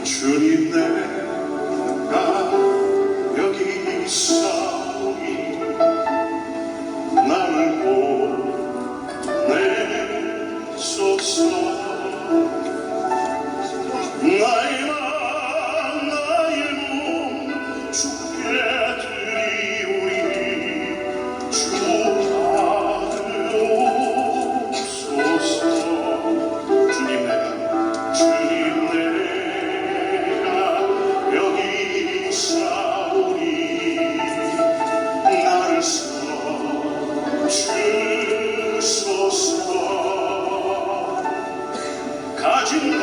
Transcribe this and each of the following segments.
주님 내가 여기 있사오니 나를 보내소서. 나의 맘 나의 몸 주께 드리오니 주 받으옵소서. 주님 내가 여기 있사오니 나를 써주소서. 가진 것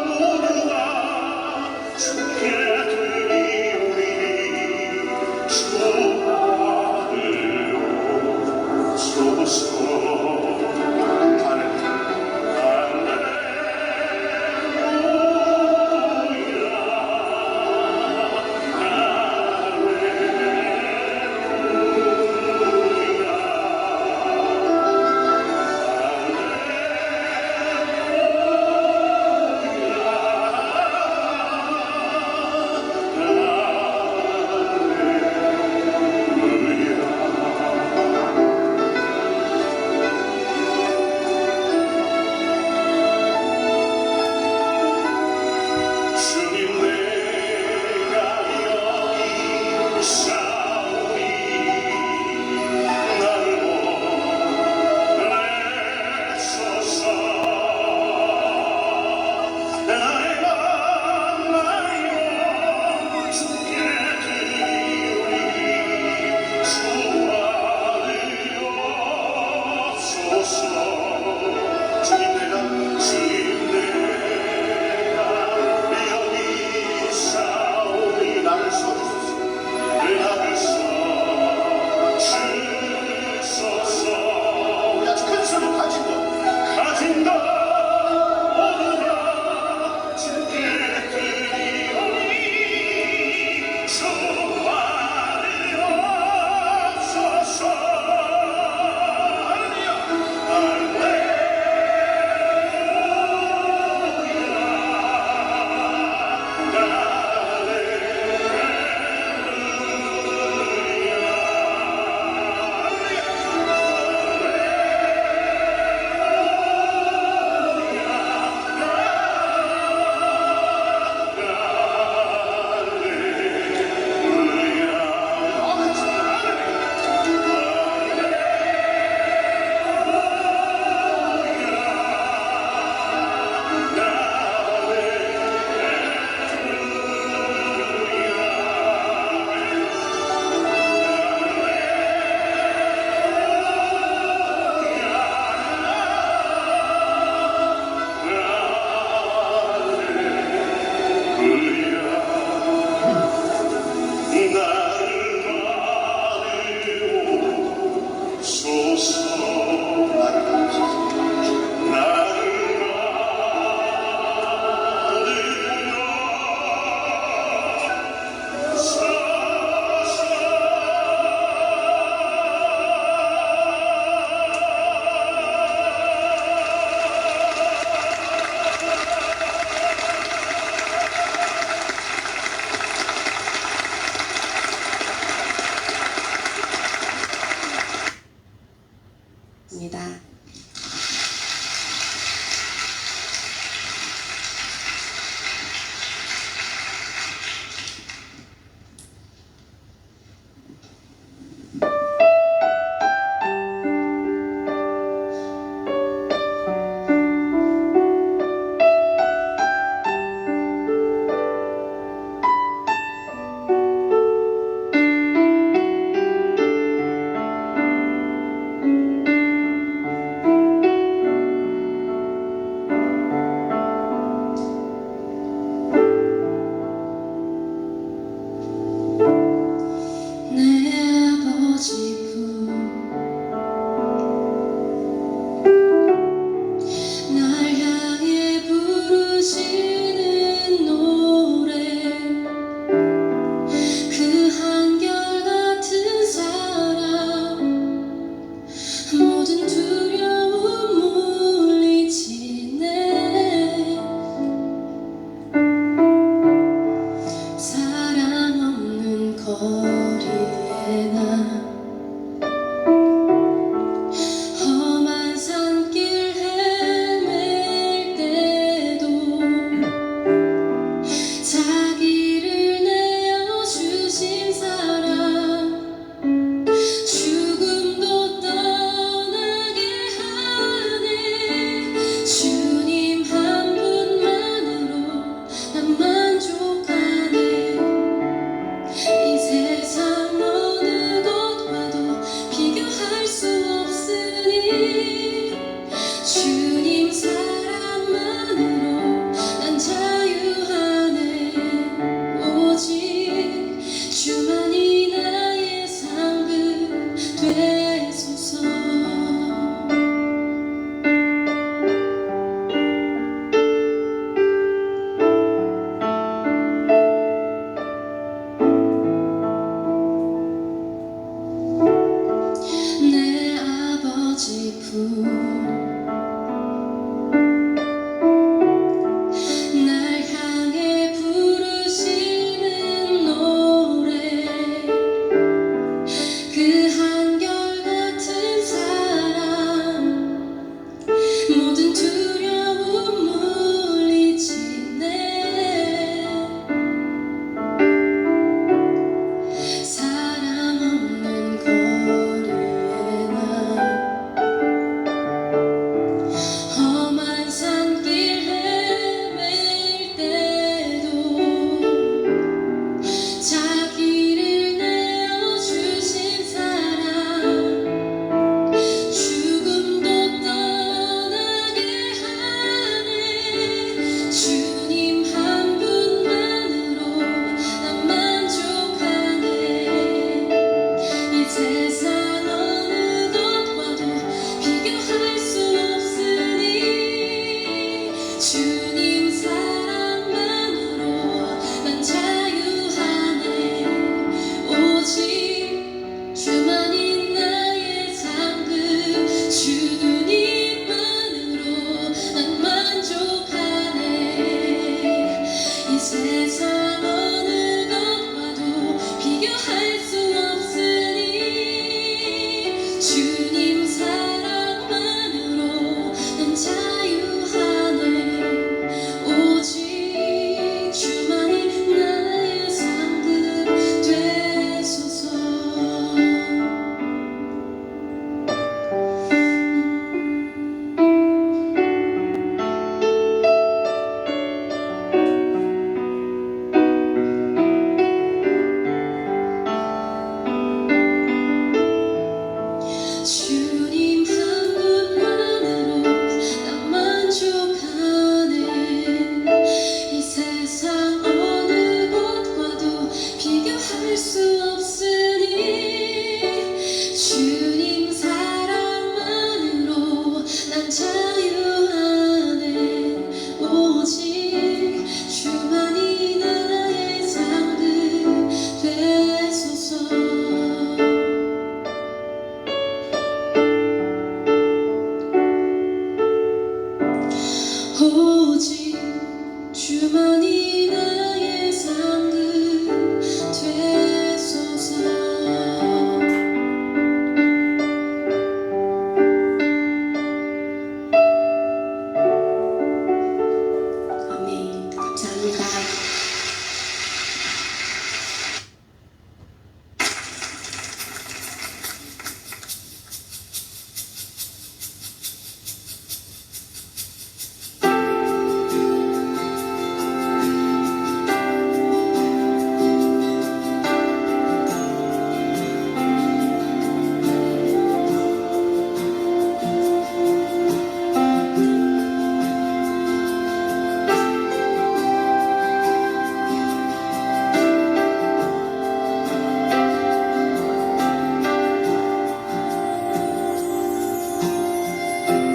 모두 다 주께 드리오니 주 받으옵소서. 주님 한 분만으로 난 만족하네. 이 세상 어느 곳과도 비교할 수 없으니 주님 사랑만으로 난 자유하네. 오직 주만이 나의 상급 되소서. 오직 주만이 나의 상급 되소서. 아멘. 감사합니다.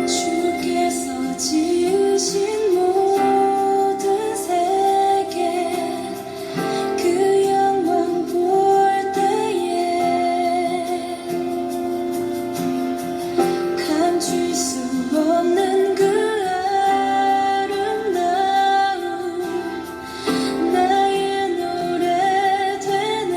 주께서 지으신 모든 세계 그 영광 볼 때에 감출 수 없는 그 아름다움 나의 노래 되네.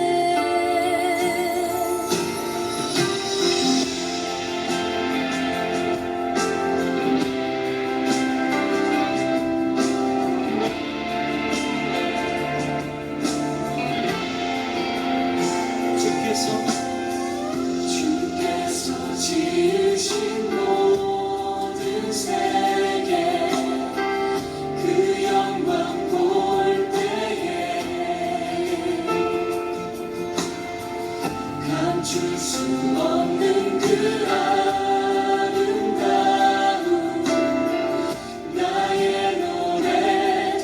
주께서 지으신 모든 세계 그 영광 볼 때에 감출 수 없는 그 아름다움 나의 노래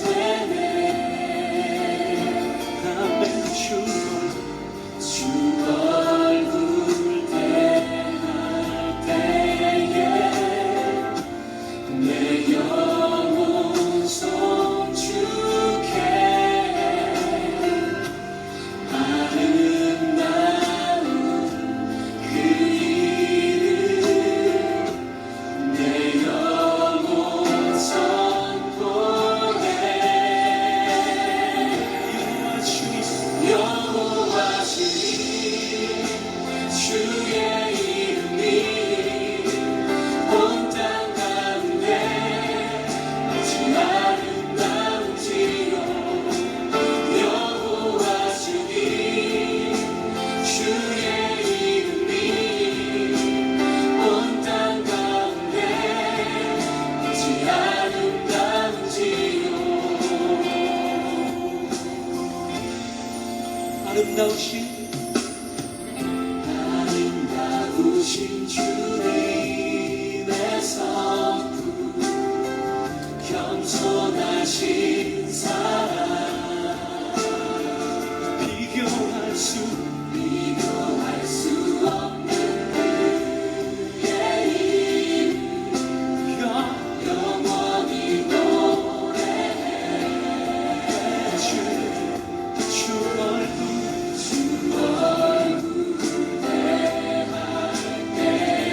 되네. 주 얼굴 대할 때에 내 영혼 송축해. 아름다운 그 이름 내 영혼 선포해. 여호와 주님 주의 이름이 온 땅 가운데 어찌 아름다운지요. 여호와 주님 주의 이름이 온 땅 가운데 어찌 아름다운지요. 아름다우신 주님의 성품 겸손하신 사랑 비교할 수 없는 그의 이름 영원히 노래해. 주 얼굴 대할 때에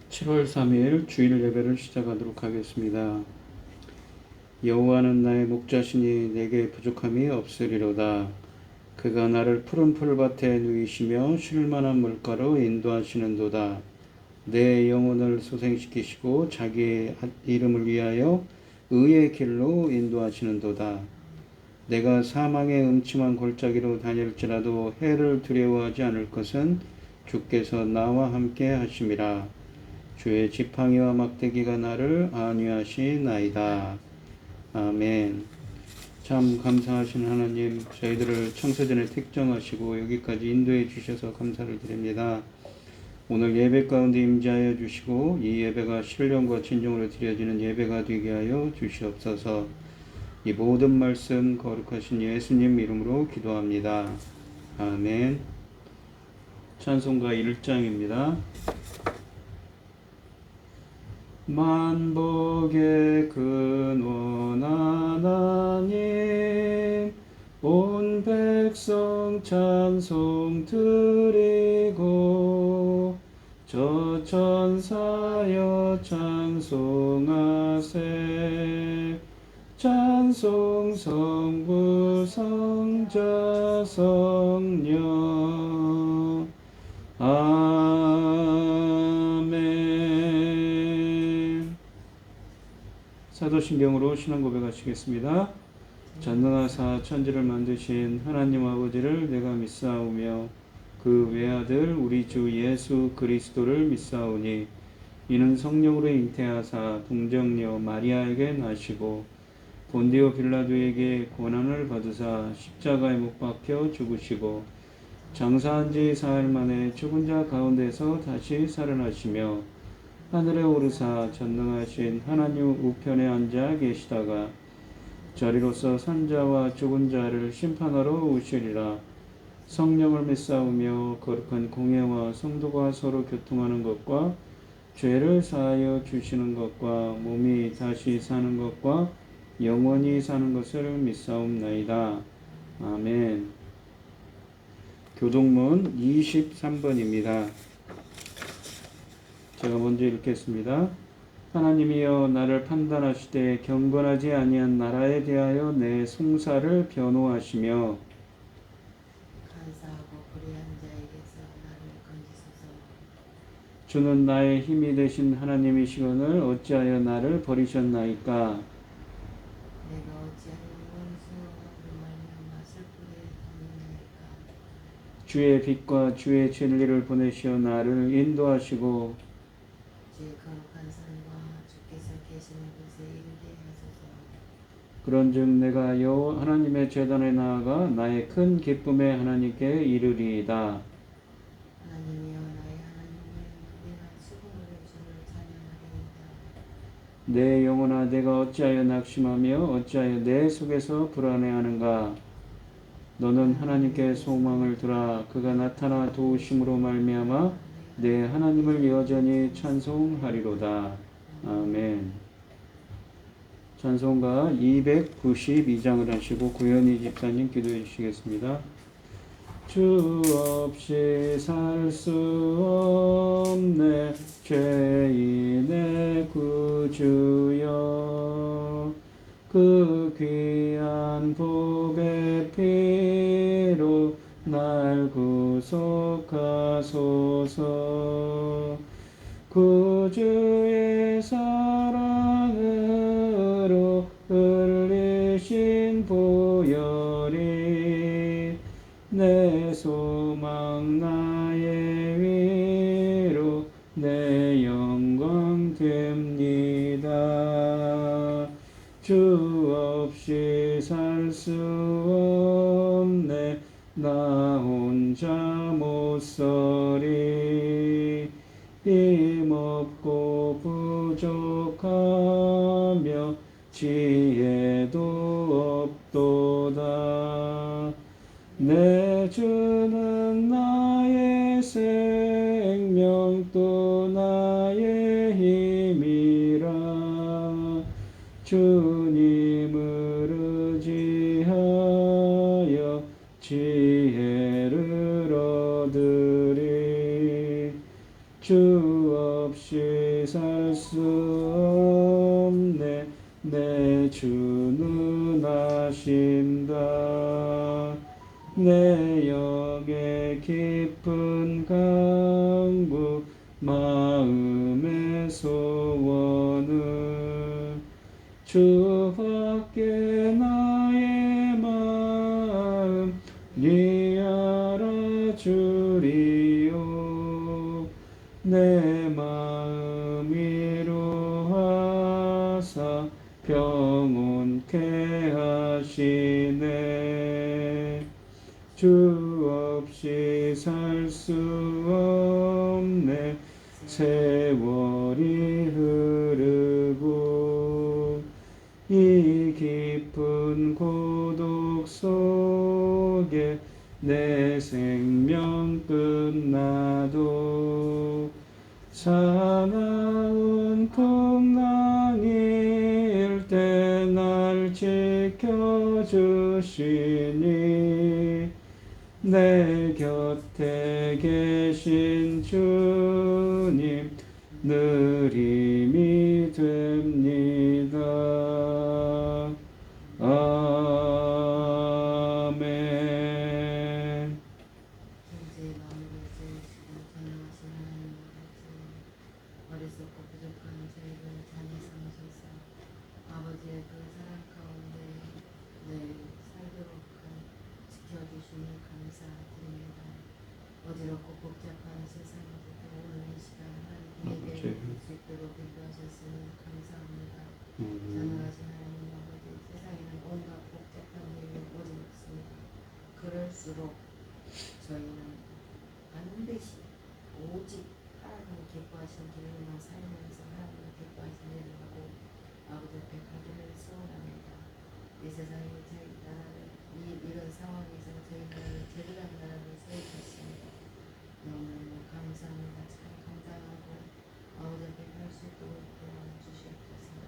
7월 3일 주일 예배를 시작하도록 하겠습니다. 여호와는 나의 목자시니 내게 부족함이 없으리로다. 그가 나를 푸른 풀밭에 누이시며 쉴만한 물가로 인도하시는도다. 내 영혼을 소생시키시고 자기의 이름을 위하여 의의 길로 인도하시는도다. 내가 사망의 음침한 골짜기로 다닐지라도 해를 두려워하지 않을 것은 주께서 나와 함께 하심이라. 주의 지팡이와 막대기가 나를 안위하시나이다. 아멘. 참 감사하신 하나님, 저희들을 청소전에 택정하시고 여기까지 인도해 주셔서 감사를 드립니다. 오늘 예배 가운데 임재하여 주시고 이 예배가 신령과 진정으로 드려지는 예배가 되게 하여 주시옵소서. 이 모든 말씀 거룩하신 예수님 이름으로 기도합니다. 아멘. 찬송가 1장입니다. 만복의 근원 하나님, 온 백성 찬송 드리고 저 천사여 찬송하세. 찬송 성부 성자 성령. 아멘. 사도신경으로 신앙 고백하시겠습니다. 전능하사 천지를 만드신 하나님 아버지를 내가 믿사오며 그 외아들 우리 주 예수 그리스도를 믿사오니 이는 성령으로 잉태하사 동정녀 마리아에게 나시고 본디오 빌라도에게 고난을 받으사 십자가에 못 박혀 죽으시고 장사한 지 사흘 만에 죽은 자 가운데서 다시 살아나시며 하늘에 오르사 전능하신 하나님 우편에 앉아 계시다가 저리로서 산자와 죽은 자를 심판하러 오시리라. 성령을 믿사오며 거룩한 공예와 성도가 서로 교통하는 것과 죄를 사하여 주시는 것과 몸이 다시 사는 것과 영원히 사는 것을 믿사옵나이다. 아멘. 교동문 23번입니다. 제가 먼저 읽겠습니다. 하나님이여 나를 판단하시되 경건하지 아니한 나라에 대하여 내 송사를 변호하시며 간사하고 불의한 자에게서 나를 건지소서. 주는 나의 힘이 되신 하나님이시거늘 어찌하여 나를 버리셨나이까. 내가 어찌하여 원수로 말미암아 슬프게 하느냐이까. 주의 빛과 주의 진리를 보내시어 나를 인도하시고 주의 거룩한 산과 주께서 계시는 곳에 이르게 하소서. 그런즉 내가 여호와 하나님의 제단에 나아가 나의 큰 기쁨의 하나님께 이르리이다. 하나님이여 나의 하나님이여 내가 수고를 주를 찬양하리이다. 내 영혼아 내가 어찌하여 낙심하며 어찌하여 내 속에서 불안해하는가. 너는 하나님께 소망을 두라. 그가 나타나 도우심으로 말미암아 내 하나님을 여전히 찬송하리로다. 아멘. 찬송가 292장을 하시고 고현희 집사님 기도해 주시겠습니다. 주 없이 살 수 없네 죄인의 구주여. 그 귀한 복의 피로 날 구속하소서. 구주의 사랑으로 흘리신 보혈이 내 소망 나의 위로 내 영광 됩니다. 주 없이 살 수 없네 나 혼자 못 서리. 힘없고 부족하며 지혜도 없도다. 내 주는 나의 생명 또 나의 힘이라. 주님을 의지하여 지혜를 얻으리. 주 없이 살 수 없네. 내 주는 아신다. 내 영의 깊은 간구 마음의 소원을 주밖에 나의 마음 니 알아주리요. 내 마음 위로하사 평온케 하시네. 주 없이 살 수 없네. 세월이 흐르고 이 깊은 고독 속에 내 생명 끝나도 사나운 풍랑일 때 날 지켜주시니 내 곁에 계신 주님 늘 힘이 됩니다. 아멘. 현재 마음으로 세우시고 전능하신 하나님 아버지, 어리석고 부족한 저희를 자녀 삼으셔서 아버지의 그 사랑 가운데 늘 살도록 지켜주시니 감사드립니다. 어지럽고 복잡한 세상에서도 오늘 이 시간 하나님께 예배할 수 있도록 인도하셨으니 감사합니다. 전능하신 하나님 아버지, 세상에는 온갖 복잡한 일이 어지럽습니다. 그럴수록 저희는 반드시 오직 하나님을 기뻐하시는 길로만 살면서 하나님을 기뻐하시는 일을 하고 아버지 앞에 가기를 소원합니다. 이 세상에 저희 나라를 이런 상황에서 저희 나라를 제대한 나라를 세우셨습니다. 너무너무 감사합니다. 참 감사하고 아버지 앞에 갈 수 있도록 도와주시옵소서.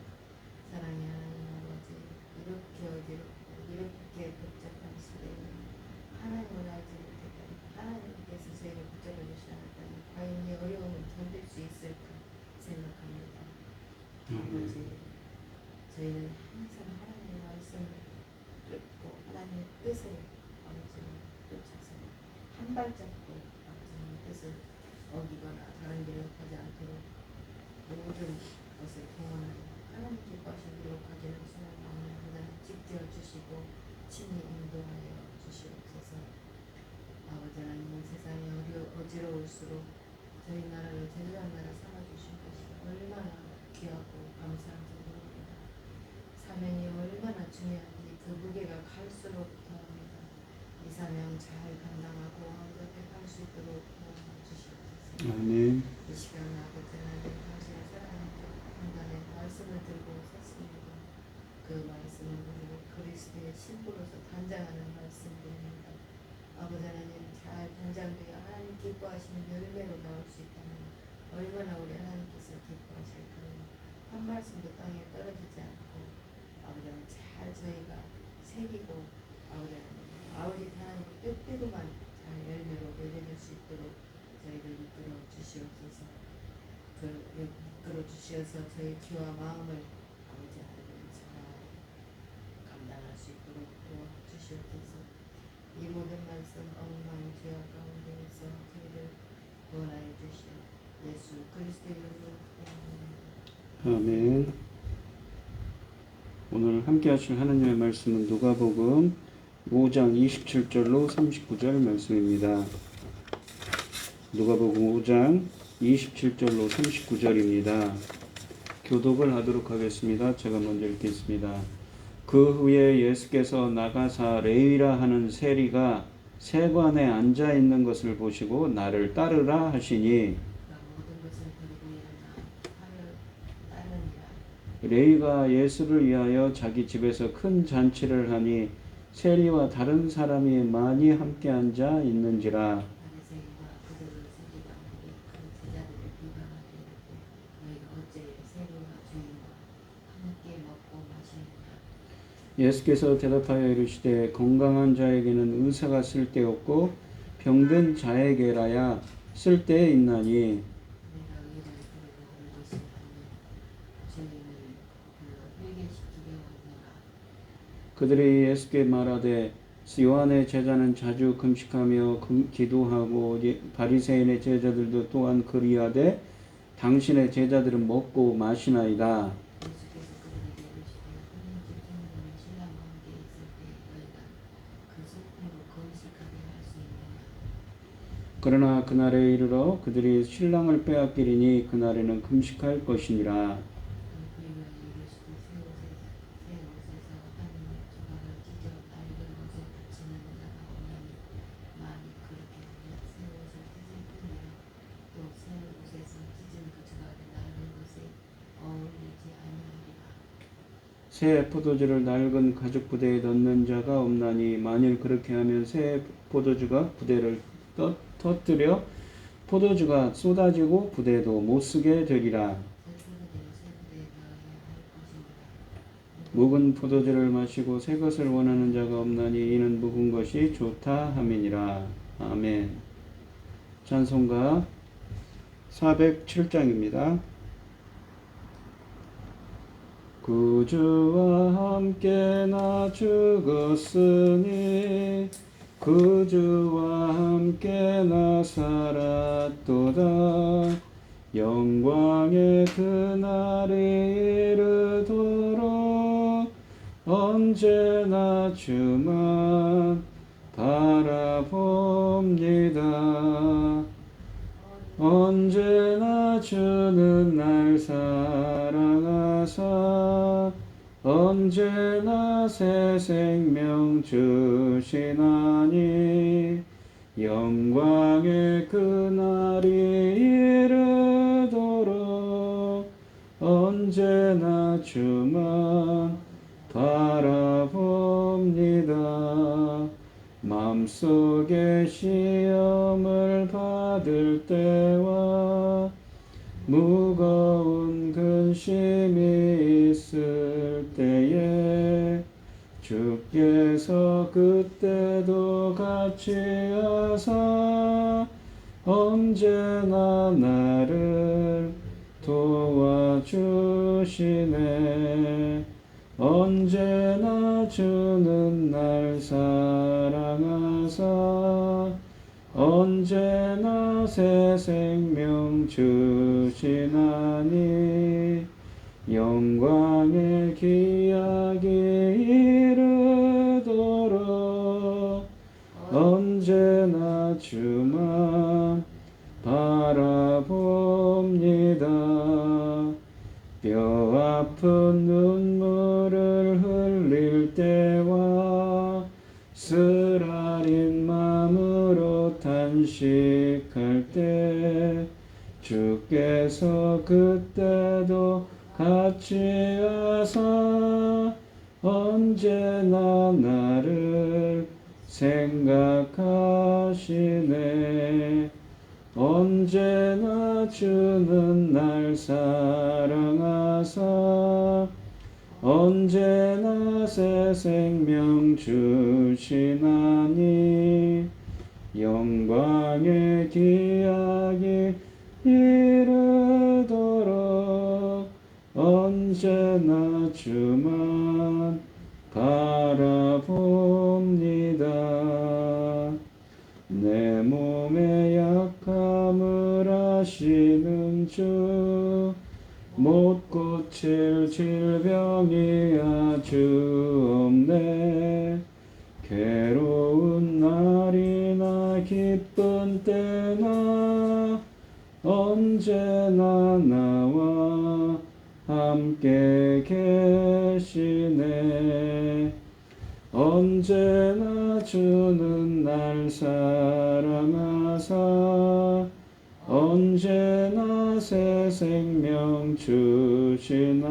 사랑의 하나님 아버지, 이렇게 어지럽고 이렇게 복잡한 시대에 하나님을 알지 못했다니, 하나님께서 저희를 붙잡아 주시지 않았다니 과연 이 어려움을 견딜 수 있을까 생각합니다. 아버지, 저희는 항상 하나님의 말씀을 듣고 하나님의 뜻을 아버지를 쫓아서 한 발짝도 아버지의 뜻을 어기거나 다른 길을 가지 않도록 모든 것을 동원하여 하나님 기뻐하신 길로 가기를 소원하오니 하나님 지켜주시고 친히 인도하여 주시옵소서. 아버지 하나님, 세상이 어지러울수록 저희 나라를 제대한 나라 삼아주신 것이 얼마나 귀하고 감사한 일입니다. 사명이 얼마나 중요한지 그 무게가 갈수록 더합니다. 이 사명 잘 감당하고 아버지 앞에 갈 수 있도록 도와주시옵소서. 아멘. 이 시간 아버지 하나님, 당신의 사랑하는 판단의 말씀을 들고 섰습니다. 그 말씀은 우리를 그리스도의 신부로서 단장하는 말씀들입니다. 아버지 하나님, 잘 단장되어 하나님 기뻐하시는 열매로 나올 수 있다면 얼마나 우리 하나님께서 기뻐하실까요? 한 말씀도 땅에 떨어지지 않고 아버지 하나님 잘 저희가 새기고 아버지 하나님 뜻대로만 잘 열매로 맺어질 수 있도록 저희를 이끌어 주시옵소서. 이끌어 주시어서 저희 귀와 마음을 아버지 하나님 잘 감당할 수 있도록 도와주시옵소서. 이 모든 말씀 엉망 죄악 가운데에서 저희를 구원하여 주시오 예수 그리스도 이름으로 기도합니다. 아멘. 오늘 함께 하실 하나님의 말씀은 누가복음 5장 27절로 39절 말씀입니다. 누가복음 5장 27절로 39절입니다. 교독을 하도록 하겠습니다. 제가 먼저 읽겠습니다. 그 후에 예수께서 나가사 레위라 하는 세리가 세관에 앉아 있는 것을 보시고 나를 따르라 하시니, 모든 것을 버리고 일어나 하늘 따르니라. 레위가 예수를 위하여 자기 집에서 큰 잔치를 하니 세리와 다른 사람이 많이 함께 앉아 있는지라. 바리새인과 그들을 세리가 우리 그 제자들을 비방하되 이르되 너희가 어째 세리와 주인과 함께 먹고 마시느냐. 예수께서 대답하여 이르시되 건강한 자에게는 의사가 쓸데없고 병든 자에게라야 쓸데 있나니 내가 의를 부르고 저희를 회개시키게 하느라 그들이 예수께 말하되 요한의 제자는 자주 금식하며 기도하고 바리새인의 제자들도 또한 그리하되 당신의 제자들은 먹고 마시나이다. 예수께서 그들에게 이르시되 혼인집 생명이 신랑과 함께 있을 때 너희가 그 소품으로 금식하게 할 수 있느냐. 그러나 그날에 이르러 그들이 신랑을 빼앗기리니 그날에는 금식할 것이니라. 그리고 이르시되 새 옷에서 한 조각을 찢어 낡은 옷에 붙이는 자가 없나니 만일 그렇게 하면 새 옷을 찢을 뿐이라 또 새 옷에서 찢은 그 조각이 낡은 것에 어울리지 아니하리라. 새 포도주를 낡은 가죽 부대에 넣는 자가 없나니 만일 그렇게 하면 새 포도주가 부대를 터뜨려 포도주가 쏟아지고 부대도 못 쓰게 되리라. 새 포도주를 새 부대에 넣어야 할 것이니라. 묵은 포도주를 마시고 새 것을 원하는 자가 없나니 이는 묵은 것이 좋다 함이니라. 아멘. 찬송가 407장입니다. 구주와 함께 나 죽었으니 구주와 함께 나 살았도다. 영광의 그날이 이르도록 언제나 주만 바라봅니다. 언제나 주는 날 사랑하사 언제나 새 생명 주시나니 영광의 그날이 이르도록 언제나 주만 바라봅니다. 마음속에 시험을 받을 때와 무거운 근심이 있을 때에 주께서 그때도 같이 하사 언제나 나를 도와주시네. 언제나 주는 날 사랑하사 언제나 새 생명 주시나니 영광의 기약이 이르도록 언제나 주만 바라봅니다. 뼈 아픈 눈물을 흘릴 때와 쓰라린 마음으로 탄식할 때 주께서 그때도 같이 하사 언제나 나를 생각하시네. 언제나 주는 날 사랑하사 언제나 새 생명 주시나니 영광의 기약이 이르도록 언제나 주만 바라봅니다. 내 몸의 약함을 아시는 주 못 고칠 질병이 아주 없네. 괴로운 날이나 기쁜 때나 언제나 나와 함께 계시네. 언제나 주는 날 사랑하사 언제나 새 생명 주시나니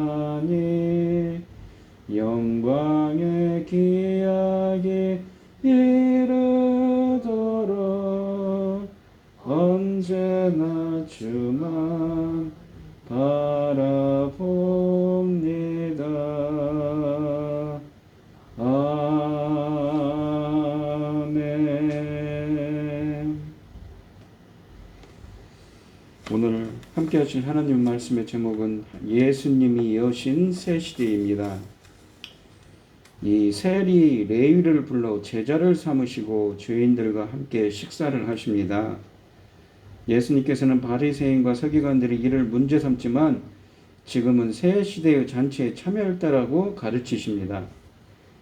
영광의 기약이 이르도록 언제나 주만 바라봅니다. 아멘. 오늘 함께 함께 하실 하나님 말씀의 제목은 예수님이 여신 새 시대입니다. 이 셀이 레위를 불러 제자를 삼으시고 죄인들과 함께 식사를 하십니다. 예수님께서는 바리새인과 서기관들이 이를 문제 삼지만 지금은 새 시대의 잔치에 참여할다라고 가르치십니다.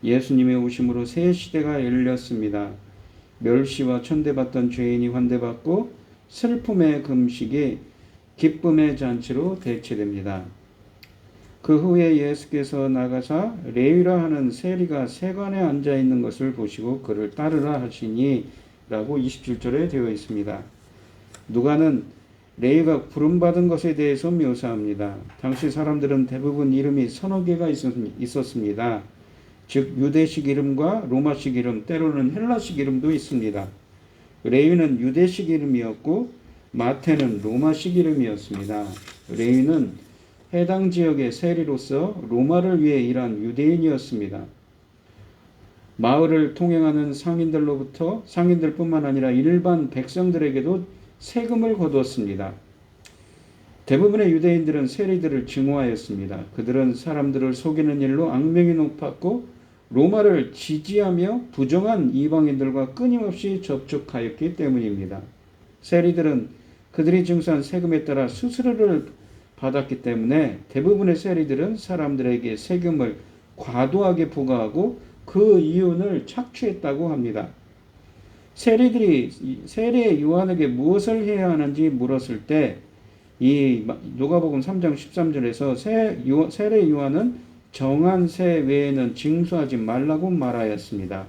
예수님의 오심으로 새 시대가 열렸습니다. 멸시와 천대받던 죄인이 환대받고 슬픔의 금식이 기쁨의 잔치로 대체됩니다. 그 후에 예수께서 나가사 레위라 하는 세리가 세관에 앉아 있는 것을 보시고 그를 따르라 하시니 라고 27절에 되어 있습니다. 누가는 레위가 부름받은 것에 대해서 묘사합니다. 당시 사람들은 대부분 이름이 서너 개가 있었습니다. 즉 유대식 이름과 로마식 이름, 때로는 헬라식 이름도 있습니다. 레위는 유대식 이름이었고 마태는 로마식 이름이었습니다. 레위는 해당 지역의 세리로서 로마를 위해 일한 유대인이었습니다. 마을을 통행하는 상인들뿐만 아니라 일반 백성들에게도 세금을 거두었습니다. 대부분의 유대인들은 세리들을 증오하였습니다. 그들은 사람들을 속이는 일로 악명이 높았고 로마를 지지하며 부정한 이방인들과 끊임없이 접촉하였기 때문입니다. 세리들은 그들이 징수한 세금에 따라 수수료를 받았기 때문에 대부분의 세리들은 사람들에게 세금을 과도하게 부과하고 그 이윤을 착취했다고 합니다. 세리들이 세례 요한에게 무엇을 해야 하는지 물었을 때 이 누가복음 3장 13절에서 세례 요한은 정한 세 외에는 징수하지 말라고 말하였습니다.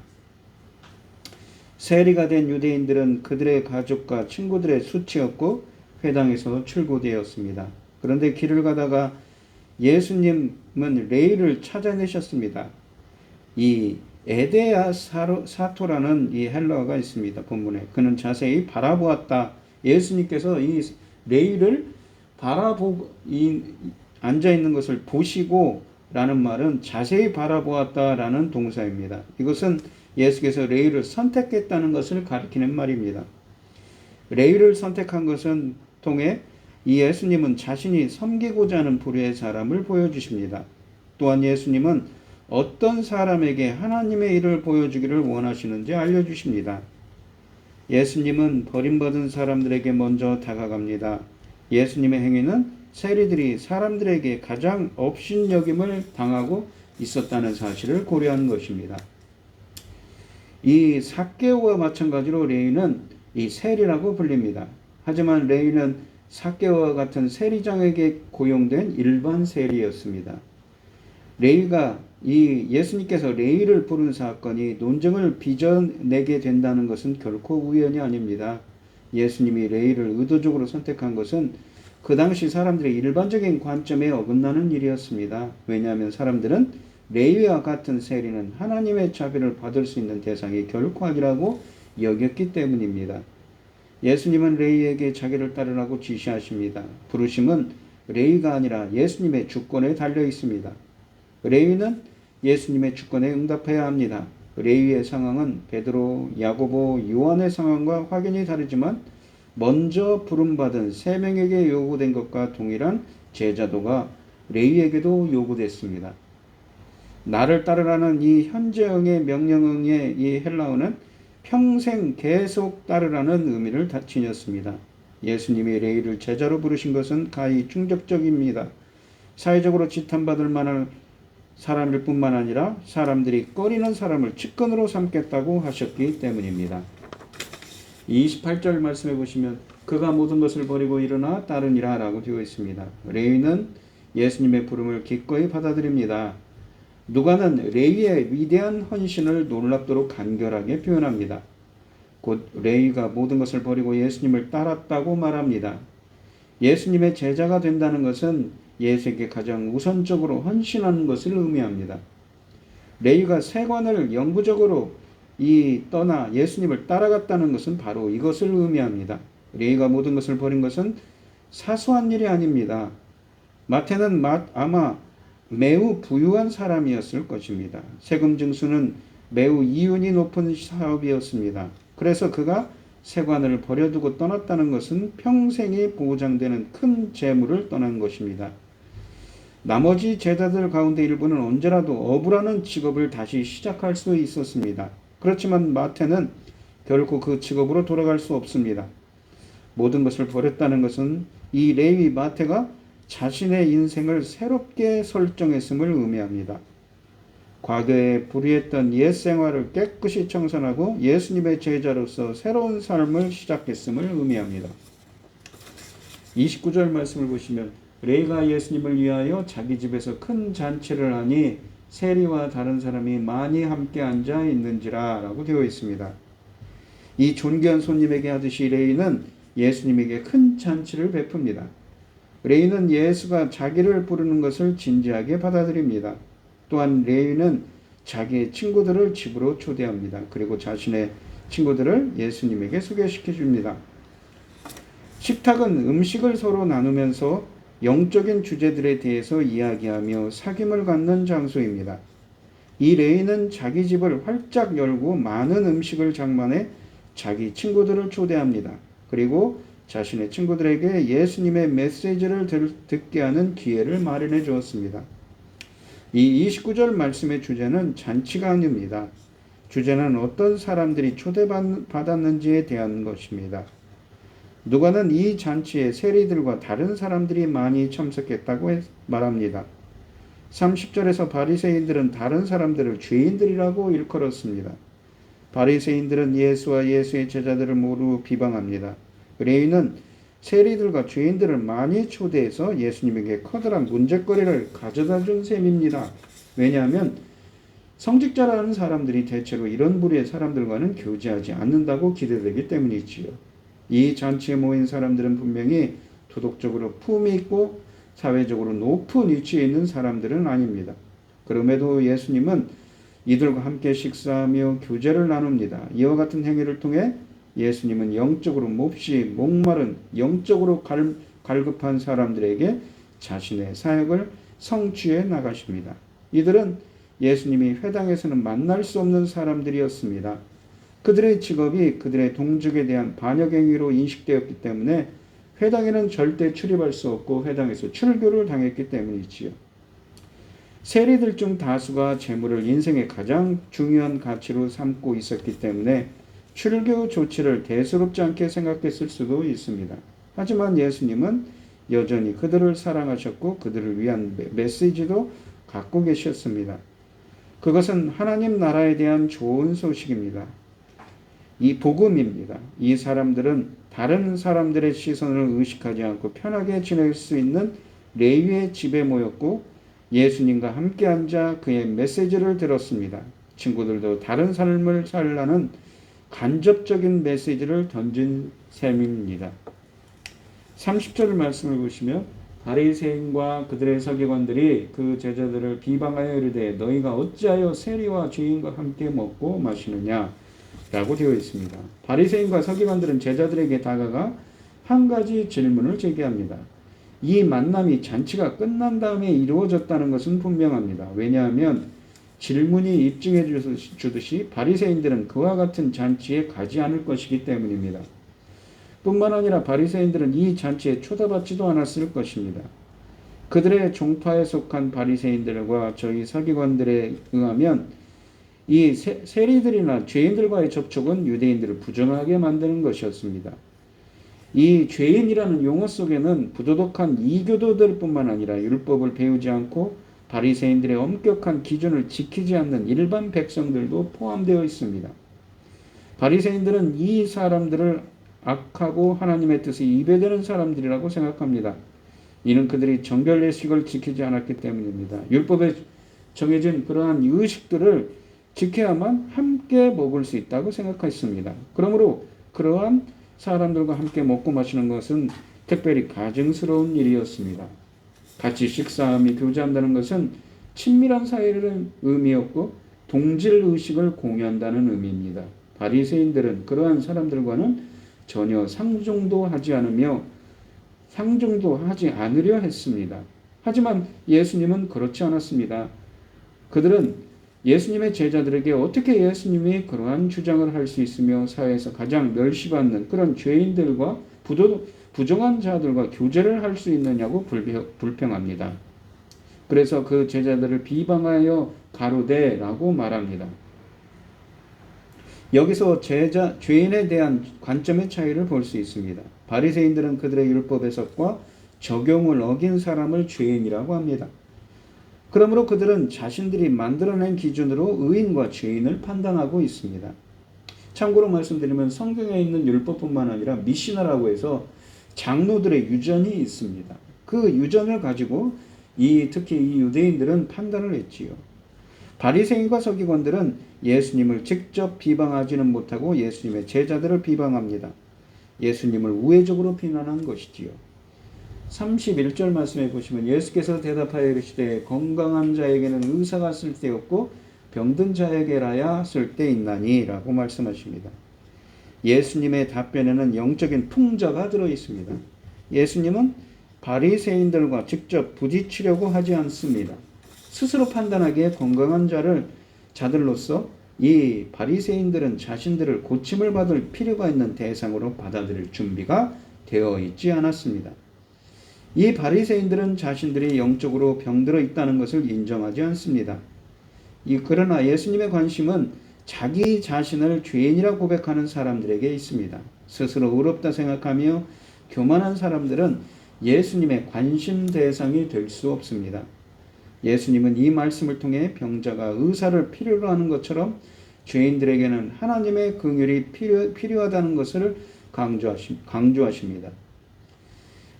세리가 된 유대인들은 그들의 가족과 친구들의 수치였고 회당에서 출고되었습니다. 그런데 길을 가다가 예수님은 레위를 찾아내셨습니다. 이 에데아 사토라는 이 헬라어가 있습니다. 본문에 그는 자세히 바라보았다. 예수님께서 이 레위를 앉아 있는 것을 보시고 라는 말은 자세히 바라보았다라는 동사입니다. 이것은 예수께서 레위를 선택했다는 것을 가리키는 말입니다. 레위를 선택한 것은 통해 이 예수님은 자신이 섬기고자 하는 부류의 사람을 보여주십니다. 또한 예수님은 어떤 사람에게 하나님의 일을 보여주기를 원하시는지 알려주십니다. 예수님은 버림받은 사람들에게 먼저 다가갑니다. 예수님의 행위는 세리들이 사람들에게 가장 업신여김을 당하고 있었다는 사실을 고려한 것입니다. 이 삭개오와 마찬가지로 레위는 이 세리라고 불립니다. 하지만 레위는 삭개오와 같은 세리장에게 고용된 일반 세리였습니다. 레위가 예수님께서 레위를 부른 사건이 논쟁을 빚어내게 된다는 것은 결코 우연이 아닙니다. 예수님이 레위를 의도적으로 선택한 것은 그 당시 사람들의 일반적인 관점에 어긋나는 일이었습니다. 왜냐하면 사람들은 레위와 같은 세리는 하나님의 자비를 받을 수 있는 대상이 결코 아니라고 여겼기 때문입니다. 예수님은 레위에게 자기를 따르라고 지시하십니다. 부르심은 레위가 아니라 예수님의 주권에 달려 있습니다. 레위는 예수님의 주권에 응답해야 합니다. 레위의 상황은 베드로, 야고보, 요한의 상황과 확연히 다르지만 먼저 부름받은 세 명에게 요구된 것과 동일한 제자도가 레위에게도 요구됐습니다. 나를 따르라는 이 현재형의 명령형의 이 헬라어는 평생 계속 따르라는 의미를 지녔습니다. 예수님이 레위를 제자로 부르신 것은 가히 충격적입니다. 사회적으로 지탄받을 만한 사람일 뿐만 아니라 사람들이 꺼리는 사람을 측근으로 삼겠다고 하셨기 때문입니다. 28절 말씀해 보시면 그가 모든 것을 버리고 일어나 따르니라 라고 되어 있습니다. 레위는 예수님의 부름을 기꺼이 받아들입니다. 누가는 레위의 위대한 헌신을 놀랍도록 간결하게 표현합니다. 곧 레위가 모든 것을 버리고 예수님을 따랐다고 말합니다. 예수님의 제자가 된다는 것은 예수에게 가장 우선적으로 헌신하는 것을 의미합니다. 레위가 세관을 영구적으로 떠나 예수님을 따라갔다는 것은 바로 이것을 의미합니다. 레위가 모든 것을 버린 것은 사소한 일이 아닙니다. 마태는 아마 매우 부유한 사람이었을 것입니다. 세금 징수는 매우 이윤이 높은 사업이었습니다. 그래서 그가 세관을 버려두고 떠났다는 것은 평생이 보장되는 큰 재물을 떠난 것입니다. 나머지 제자들 가운데 일부는 언제라도 어부라는 직업을 다시 시작할 수 있었습니다. 그렇지만 마태는 결코 그 직업으로 돌아갈 수 없습니다. 모든 것을 버렸다는 것은 이 레위 마태가 자신의 인생을 새롭게 설정했음을 의미합니다. 과거에 불의했던 옛 생활을 깨끗이 청산하고 예수님의 제자로서 새로운 삶을 시작했음을 의미합니다. 29절 말씀을 보시면 레위가 예수님을 위하여 자기 집에서 큰 잔치를 하니 세리와 다른 사람이 많이 함께 앉아 있는지라 라고 되어 있습니다. 이 존귀한 손님에게 하듯이 레위는 예수님에게 큰 잔치를 베풉니다. 레위는 예수가 자기를 부르는 것을 진지하게 받아들입니다. 또한 레위는 자기의 친구들을 집으로 초대합니다. 그리고 자신의 친구들을 예수님에게 소개시켜 줍니다. 식탁은 음식을 서로 나누면서 영적인 주제들에 대해서 이야기하며 사귐을 갖는 장소입니다. 이 레위는 자기 집을 활짝 열고 많은 음식을 장만해 자기 친구들을 초대합니다. 그리고 자신의 친구들에게 예수님의 메시지를 듣게 하는 기회를 마련해 주었습니다. 이 29절 말씀의 주제는 잔치가 아닙니다. 주제는 어떤 사람들이 초대받았는지에 대한 것입니다. 누가는 이 잔치에 세리들과 다른 사람들이 많이 참석했다고 말합니다. 30절에서 바리새인들은 다른 사람들을 죄인들이라고 일컬었습니다. 바리새인들은 예수와 예수의 제자들을 모두 비방합니다. 레위는 세리들과 죄인들을 많이 초대해서 예수님에게 커다란 문제거리를 가져다 준 셈입니다. 왜냐하면 성직자라는 사람들이 대체로 이런 부류의 사람들과는 교제하지 않는다고 기대되기 때문이지요. 이 잔치에 모인 사람들은 분명히 도덕적으로 품위 있고 사회적으로 높은 위치에 있는 사람들은 아닙니다. 그럼에도 예수님은 이들과 함께 식사하며 교제를 나눕니다. 이와 같은 행위를 통해 예수님은 영적으로 몹시 목마른 영적으로 갈급한 사람들에게 자신의 사역을 성취해 나가십니다. 이들은 예수님이 회당에서는 만날 수 없는 사람들이었습니다. 그들의 직업이 그들의 동족에 대한 반역 행위로 인식되었기 때문에 회당에는 절대 출입할 수 없고 회당에서 출교를 당했기 때문이지요. 세리들 중 다수가 재물을 인생의 가장 중요한 가치로 삼고 있었기 때문에 출교 조치를 대수롭지 않게 생각했을 수도 있습니다. 하지만 예수님은 여전히 그들을 사랑하셨고 그들을 위한 메시지도 갖고 계셨습니다. 그것은 하나님 나라에 대한 좋은 소식입니다. 이 복음입니다. 이 사람들은 다른 사람들의 시선을 의식하지 않고 편하게 지낼 수 있는 레위의 집에 모였고 예수님과 함께 앉아 그의 메시지를 들었습니다. 친구들도 다른 삶을 살라는 간접적인 메시지를 던진 셈입니다. 30절 말씀을 보시면 바리새인과 그들의 서기관들이 그 제자들을 비방하여 이르되 너희가 어찌하여 세리와 죄인과 함께 먹고 마시느냐 라고 되어 있습니다. 바리새인과 서기관들은 제자들에게 다가가 한 가지 질문을 제기합니다. 이 만남이 잔치가 끝난 다음에 이루어졌다는 것은 분명합니다. 왜냐하면 질문이 입증해 주듯이 바리새인들은 그와 같은 잔치에 가지 않을 것이기 때문입니다. 뿐만 아니라 바리새인들은 이 잔치에 초대받지도 않았을 것입니다. 그들의 종파에 속한 바리새인들과 저희 서기관들에 의하면 이 세리들이나 죄인들과의 접촉은 유대인들을 부정하게 만드는 것이었습니다. 이 죄인이라는 용어 속에는 부도덕한 이교도들 뿐만 아니라 율법을 배우지 않고 바리새인들의 엄격한 기준을 지키지 않는 일반 백성들도 포함되어 있습니다. 바리새인들은 이 사람들을 악하고 하나님의 뜻에 이배되는 사람들이라고 생각합니다. 이는 그들이 정결례식을 지키지 않았기 때문입니다. 율법에 정해진 그러한 의식들을 지켜야만 함께 먹을 수 있다고 생각했습니다. 그러므로 그러한 사람들과 함께 먹고 마시는 것은 특별히 가증스러운 일이었습니다. 같이 식사하며 교제한다는 것은 친밀한 사이를 의미였고 동질의식을 공유한다는 의미입니다. 바리새인들은 그러한 사람들과는 전혀 상종도 하지 않으려 했습니다. 하지만 예수님은 그렇지 않았습니다. 그들은 예수님의 제자들에게 어떻게 예수님이 그러한 주장을 할 수 있으며 사회에서 가장 멸시받는 그런 죄인들과 부정한 자들과 교제를 할 수 있느냐고 불평합니다. 그래서 그 제자들을 비방하여 가로되라고 말합니다. 여기서 죄인에 대한 관점의 차이를 볼 수 있습니다. 바리새인들은 그들의 율법 해석과 적용을 어긴 사람을 죄인이라고 합니다. 그러므로 그들은 자신들이 만들어낸 기준으로 의인과 죄인을 판단하고 있습니다. 참고로 말씀드리면 성경에 있는 율법뿐만 아니라 미시나라고 해서 장로들의 유전이 있습니다. 그 유전을 가지고 특히 이 유대인들은 판단을 했지요. 바리새인과 서기관들은 예수님을 직접 비방하지는 못하고 예수님의 제자들을 비방합니다. 예수님을 우회적으로 비난한 것이지요. 31절 말씀해 보시면 예수께서 대답하여 이르시되 건강한 자에게는 의사가 쓸데없고 병든 자에게라야 쓸데있나니 라고 말씀하십니다. 예수님의 답변에는 영적인 풍자가 들어 있습니다. 예수님은 바리새인들과 직접 부딪히려고 하지 않습니다. 스스로 판단하기에 건강한 자들로서 이 바리새인들은 자신들을 고침을 받을 필요가 있는 대상으로 받아들일 준비가 되어 있지 않았습니다. 이 바리새인들은 자신들이 영적으로 병들어 있다는 것을 인정하지 않습니다. 그러나 예수님의 관심은 자기 자신을 죄인이라 고백하는 사람들에게 있습니다. 스스로 의롭다 생각하며 교만한 사람들은 예수님의 관심 대상이 될 수 없습니다. 예수님은 이 말씀을 통해 병자가 의사를 필요로 하는 것처럼 죄인들에게는 하나님의 긍휼이 필요하다는 것을 강조하십니다.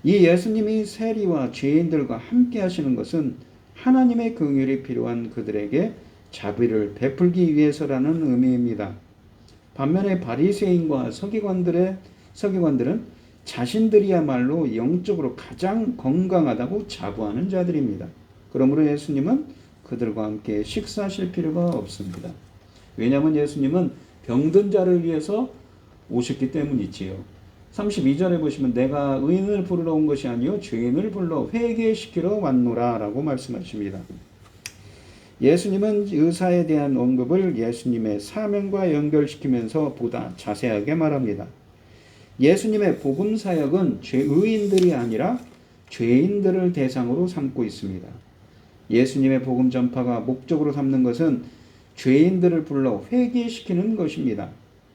이 예수님이 세리와 죄인들과 함께 하시는 것은 하나님의 긍휼이 필요한 그들에게 자비를 베풀기 위해서라는 의미입니다. 반면에 바리새인과 서기관들은 자신들이야말로 영적으로 가장 건강하다고 자부하는 자들입니다. 그러므로 예수님은 그들과 함께 식사하실 필요가 없습니다. 왜냐하면 예수님은 병든 자를 위해서 오셨기 때문이지요. 32절에 보시면 내가 의인을 부르러 온 것이 아니요 죄인을 불러 회개시키러 왔노라 라고 말씀하십니다. 예수님은 의사에 대한 언급을 예수님의 사명과 연결시키면서 보다 자세하게 말합니다. 예수님의 복음 사역은 의인들이 아니라 죄인들을 대상으로 삼고 있습니다. 예수님의 복음 전파가 목적으로 삼는 것은 죄인들을 불러 회개시키는 것입니다.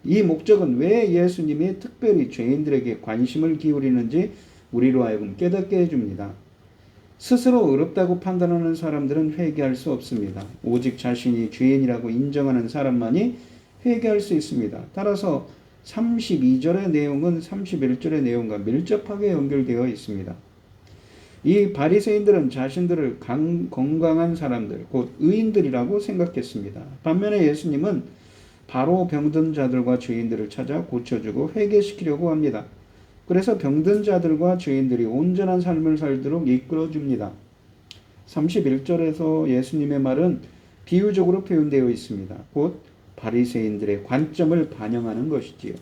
이 목적은 왜 예수님이 특별히 죄인들에게 관심을 기울이는지 우리로 하여금 깨닫게 해줍니다. 스스로 의롭다고 판단하는 사람들은 회개할 수 없습니다. 오직 자신이 죄인이라고 인정하는 사람만이 회개할 수 있습니다. 따라서 32절의 내용은 31절의 내용과 밀접하게 연결되어 있습니다. 이 바리새인들은 자신들을 건강한 사람들, 곧 의인들이라고 생각했습니다. 반면에 예수님은 바로 병든 자들과 죄인들을 찾아 고쳐주고 회개시키려고 합니다. 그래서 병든 자들과 죄인들이 온전한 삶을 살도록 이끌어줍니다. 31절에서 예수님의 말은 비유적으로 표현되어 있습니다. 곧 바리새인들의 관점을 반영하는 것이지요.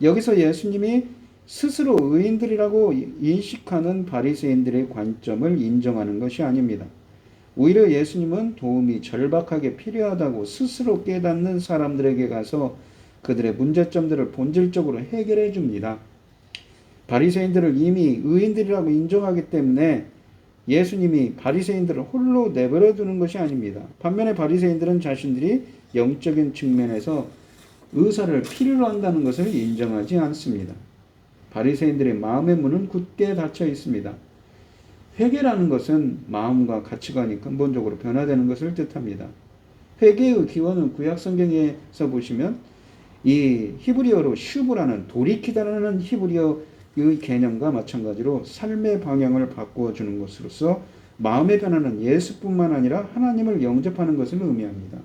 여기서 예수님이 스스로 의인들이라고 인식하는 바리새인들의 관점을 인정하는 것이 아닙니다. 오히려 예수님은 도움이 절박하게 필요하다고 스스로 깨닫는 사람들에게 가서 그들의 문제점들을 본질적으로 해결해 줍니다. 바리새인들을 이미 의인들이라고 인정하기 때문에 예수님이 바리새인들을 홀로 내버려 두는 것이 아닙니다. 반면에 바리새인들은 자신들이 영적인 측면에서 의사를 필요로 한다는 것을 인정하지 않습니다. 바리새인들의 마음의 문은 굳게 닫혀 있습니다. 회개라는 것은 마음과 가치관이 근본적으로 변화되는 것을 뜻합니다. 회개의 기원은 구약 성경에서 보시면 이 히브리어로 슈브라는 돌이키다라는 히브리어의 개념과 마찬가지로 삶의 방향을 바꾸어 주는 것으로서 마음의 변화는 예수뿐만 아니라 하나님을 영접하는 것을 의미합니다.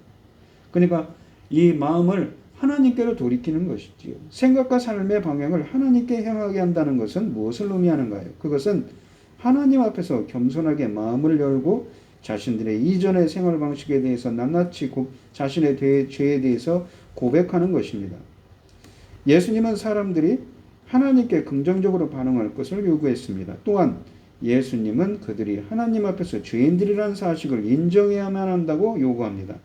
그러니까 이 마음을 하나님께로 돌이키는 것이지요. 생각과 삶의 방향을 하나님께 향하게 한다는 것은 무엇을 의미하는가요? 그것은 하나님 앞에서 겸손하게 마음을 열고 자신들의 이전의 생활 방식에 대해서 낱낱이 자신의 죄에 대해서 고백하는 것입니다. 예수님은 사람들이 하나님께 긍정적으로 반응할 것을 요구했습니다. 또한 예수님은 그들이 하나님 앞에서 죄인들이라는 사실을 인정해야만 한다고 요구합니다.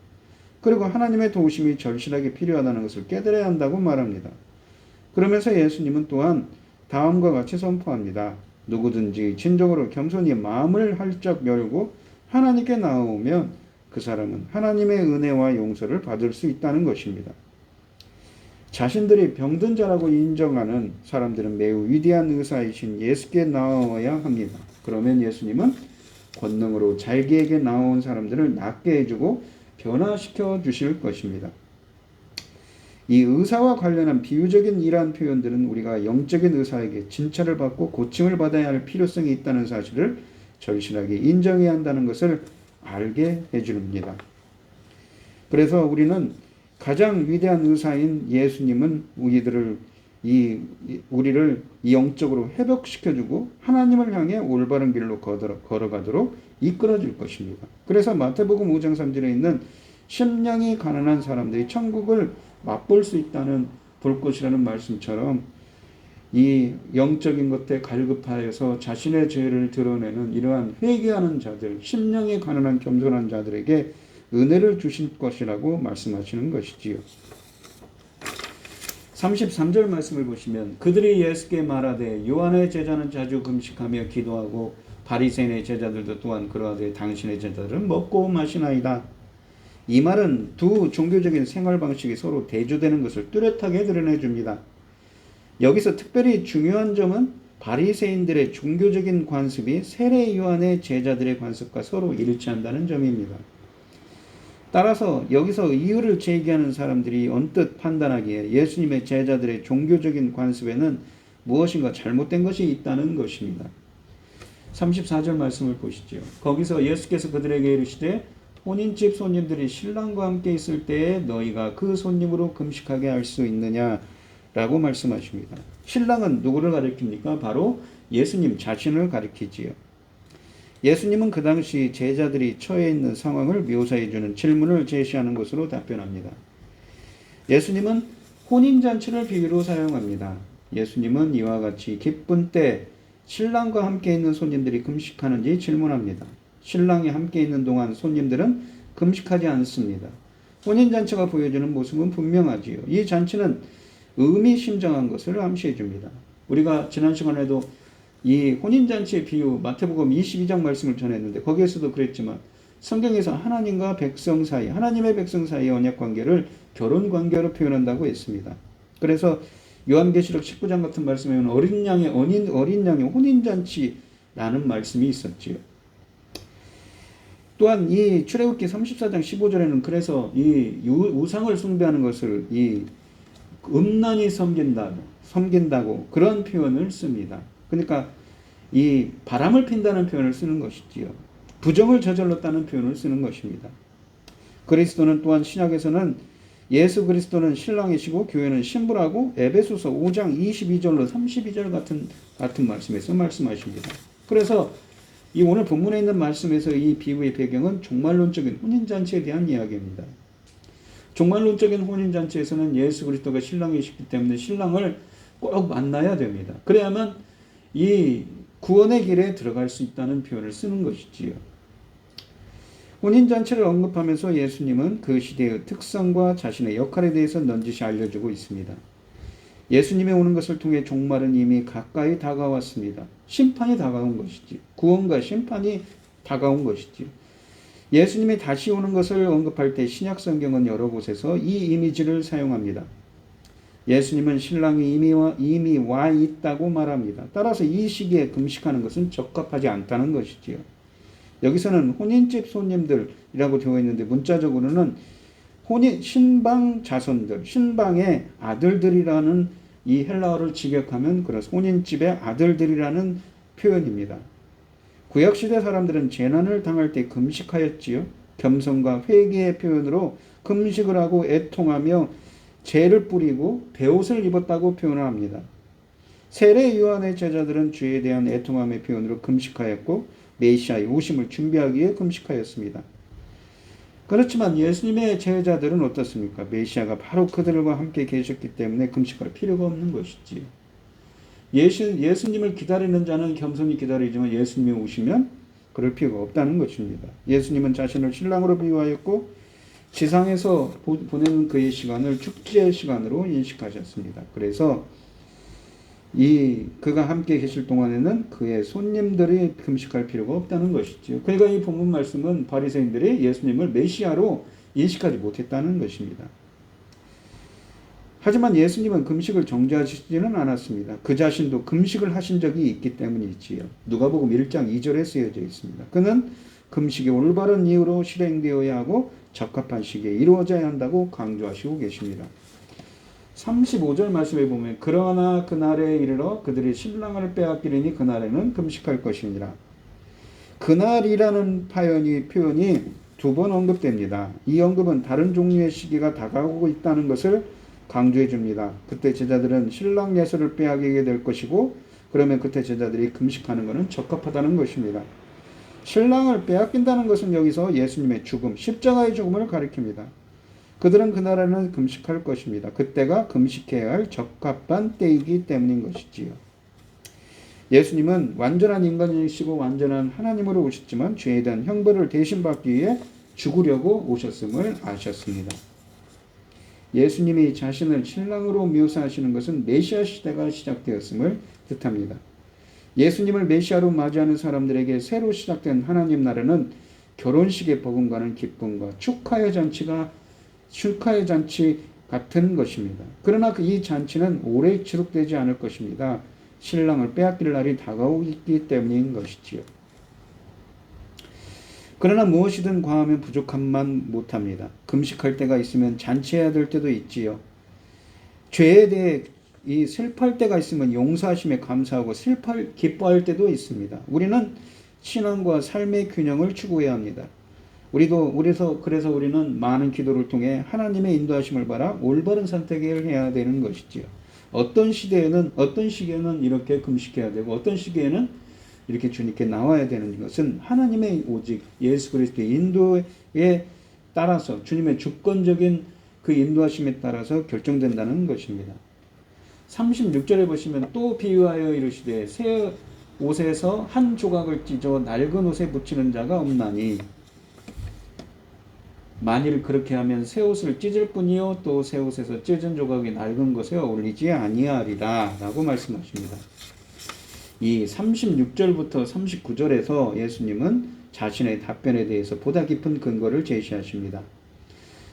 그리고 하나님의 도우심이 절실하게 필요하다는 것을 깨달아야 한다고 말합니다. 그러면서 예수님은 또한 다음과 같이 선포합니다. 누구든지 진정으로 겸손히 마음을 활짝 열고 하나님께 나아오면 그 사람은 하나님의 은혜와 용서를 받을 수 있다는 것입니다. 자신들이 병든 자라고 인정하는 사람들은 매우 위대한 의사이신 예수께 나아와야 합니다. 그러면 예수님은 권능으로 자기에게 나온 사람들을 낫게 해주고 변화시켜 주실 것입니다. 이 의사와 관련한 비유적인 이러한 표현들은 우리가 영적인 의사에게 진찰을 받고 고침을 받아야 할 필요성이 있다는 사실을 절실하게 인정해야 한다는 것을 알게 해줍니다. 그래서 우리는 가장 위대한 의사인 예수님은 우리를 영적으로 회복시켜주고 하나님을 향해 올바른 길로 걸어가도록 이끌어줄 것입니다. 그래서 마태복음 5장 3절에 있는 심령이 가난한 사람들이 천국을 맛볼 수 있다는 볼 것이라는 말씀처럼 이 영적인 것에 갈급하여서 자신의 죄를 드러내는 이러한 회개하는 자들, 심령이 가난한 겸손한 자들에게 은혜를 주실 것이라고 말씀하시는 것이지요. 33절 말씀을 보시면 그들이 예수께 말하되 요한의 제자는 자주 금식하며 기도하고 바리새인의 제자들도 또한 그러하되 당신의 제자들은 먹고 마시나이다. 이 말은 두 종교적인 생활 방식이 서로 대조되는 것을 뚜렷하게 드러내 줍니다. 여기서 특별히 중요한 점은 바리새인들의 종교적인 관습이 세례 요한의 제자들의 관습과 서로 일치한다는 점입니다. 따라서 여기서 이유를 제기하는 사람들이 언뜻 판단하기에 예수님의 제자들의 종교적인 관습에는 무엇인가 잘못된 것이 있다는 것입니다. 34절 말씀을 보시죠. 거기서 예수께서 그들에게 이르시되 혼인집 손님들이 신랑과 함께 있을 때에 너희가 그 손님으로 금식하게 할 수 있느냐 라고 말씀하십니다. 신랑은 누구를 가리킵니까? 바로 예수님 자신을 가리키지요. 예수님은 그 당시 제자들이 처해 있는 상황을 묘사해 주는 질문을 제시하는 것으로 답변합니다. 예수님은 혼인잔치를 비유로 사용합니다. 예수님은 이와 같이 기쁜 때 신랑과 함께 있는 손님들이 금식하는지 질문합니다. 신랑이 함께 있는 동안 손님들은 금식하지 않습니다. 혼인잔치가 보여주는 모습은 분명하지요. 이 잔치는 의미심장한 것을 암시해 줍니다. 우리가 지난 시간에도 이 혼인잔치의 비유 마태복음 22장 말씀을 전했는데 거기에서도 그랬지만 성경에서 하나님과 백성 사이, 하나님의 백성 사이의 언약관계를 결혼관계로 표현한다고 했습니다. 그래서 요한계시록 19장 같은 말씀에는 어린 양의 혼인잔치라는 말씀이 있었지요. 또한 이 출애굽기 34장 15절에는 그래서 이 우상을 숭배하는 것을 이 음란히 섬긴다고 그런 표현을 씁니다. 그러니까 이 바람을 핀다는 표현을 쓰는 것이지요. 부정을 저질렀다는 표현을 쓰는 것입니다. 그리스도는 또한 신약에서는 예수 그리스도는 신랑이시고 교회는 신부라고 에베소서 5장 22절로 32절 같은 말씀에서 말씀하십니다. 그래서 이 오늘 본문에 있는 말씀에서 이 비유의 배경은 종말론적인 혼인잔치에 대한 이야기입니다. 종말론적인 혼인잔치에서는 예수 그리스도가 신랑이시기 때문에 신랑을 꼭 만나야 됩니다. 그래야만 이 구원의 길에 들어갈 수 있다는 표현을 쓰는 것이지요. 혼인잔치를 언급하면서 예수님은 그 시대의 특성과 자신의 역할에 대해서 넌지시 알려주고 있습니다. 예수님의 오는 것을 통해 종말은 이미 가까이 다가왔습니다. 심판이 다가온 것이지. 구원과 심판이 다가온 것이지. 예수님이 다시 오는 것을 언급할 때 신약 성경은 여러 곳에서 이 이미지를 사용합니다. 예수님은 신랑이 이미 와 있다고 말합니다. 따라서 이 시기에 금식하는 것은 적합하지 않다는 것이지요. 여기서는 혼인집 손님들이라고 되어 있는데 문자적으로는 신방 자손들, 신방의 아들들이라는 이 헬라어를 직역하면 그래서 혼인집의 아들들이라는 표현입니다. 구약시대 사람들은 재난을 당할 때 금식하였지요. 겸손과 회개의 표현으로 금식을 하고 애통하며 죄를 뿌리고 베옷을 입었다고 표현을 합니다. 세례 요한의 제자들은 죄에 대한 애통함의 표현으로 금식하였고 메시아의 오심을 준비하기 위해 금식하였습니다. 그렇지만 예수님의 제자들은 어떻습니까? 메시아가 바로 그들과 함께 계셨기 때문에 금식할 필요가 없는 것이지요. 예수님을 기다리는 자는 겸손히 기다리지만 예수님이 오시면 그럴 필요가 없다는 것입니다. 예수님은 자신을 신랑으로 비유하였고 지상에서 보내는 그의 시간을 축제의 시간으로 인식하셨습니다. 그래서 그가 함께 계실 동안에는 그의 손님들이 금식할 필요가 없다는 것이지요. 그러니까 이 본문 말씀은 바리새인들이 예수님을 메시아로 인식하지 못했다는 것입니다. 하지만 예수님은 금식을 정죄하시지는 않았습니다. 그 자신도 금식을 하신 적이 있기 때문이지요. 누가복음 1장 2절에 쓰여져 있습니다. 그는 금식이 올바른 이유로 실행되어야 하고 적합한 시기에 이루어져야 한다고 강조하시고 계십니다. 35절 말씀에 보면 그러나 그날에 이르러 그들이 신랑을 빼앗기리니 그날에는 금식할 것이니라. 그날이라는 표현이 두 번 언급됩니다. 이 언급은 다른 종류의 시기가 다가오고 있다는 것을 강조해 줍니다. 그때 제자들은 신랑 예수를 빼앗기게 될 것이고 그러면 그때 제자들이 금식하는 것은 적합하다는 것입니다. 신랑을 빼앗긴다는 것은 여기서 예수님의 죽음, 십자가의 죽음을 가리킵니다. 그들은 그날에는 금식할 것입니다. 그때가 금식해야 할 적합한 때이기 때문인 것이지요. 예수님은 완전한 인간이시고 완전한 하나님으로 오셨지만 죄에 대한 형벌을 대신 받기 위해 죽으려고 오셨음을 아셨습니다. 예수님이 자신을 신랑으로 묘사하시는 것은 메시아 시대가 시작되었음을 뜻합니다. 예수님을 메시아로 맞이하는 사람들에게 새로 시작된 하나님 나라는 결혼식의 버금가는 기쁨과 축하의 잔치 같은 것입니다. 그러나 이 잔치는 오래 지속되지 않을 것입니다. 신랑을 빼앗길 날이 다가오기 때문인 것이지요. 그러나 무엇이든 과하면 부족함만 못합니다. 금식할 때가 있으면 잔치해야 될 때도 있지요. 죄에 대해 슬퍼할 때가 있으면 용서하심에 감사하고 기뻐할 때도 있습니다. 우리는 신앙과 삶의 균형을 추구해야 합니다. 그래서 우리는 많은 기도를 통해 하나님의 인도하심을 받아 올바른 선택을 해야 되는 것이지요. 어떤 시기에는 이렇게 금식해야 되고 어떤 시기에는 이렇게 주님께 나와야 되는 것은 하나님의 오직 예수 그리스도의 인도에 따라서 주님의 주권적인 그 인도하심에 따라서 결정된다는 것입니다. 36절에 보시면 또 비유하여 이르시되 새 옷에서 한 조각을 찢어 낡은 옷에 붙이는 자가 없나니 만일 그렇게 하면 새 옷을 찢을 뿐이요 또 새 옷에서 찢은 조각이 낡은 것에 어울리지 아니하리라 라고 말씀하십니다. 이 36절부터 39절에서 예수님은 자신의 답변에 대해서 보다 깊은 근거를 제시하십니다.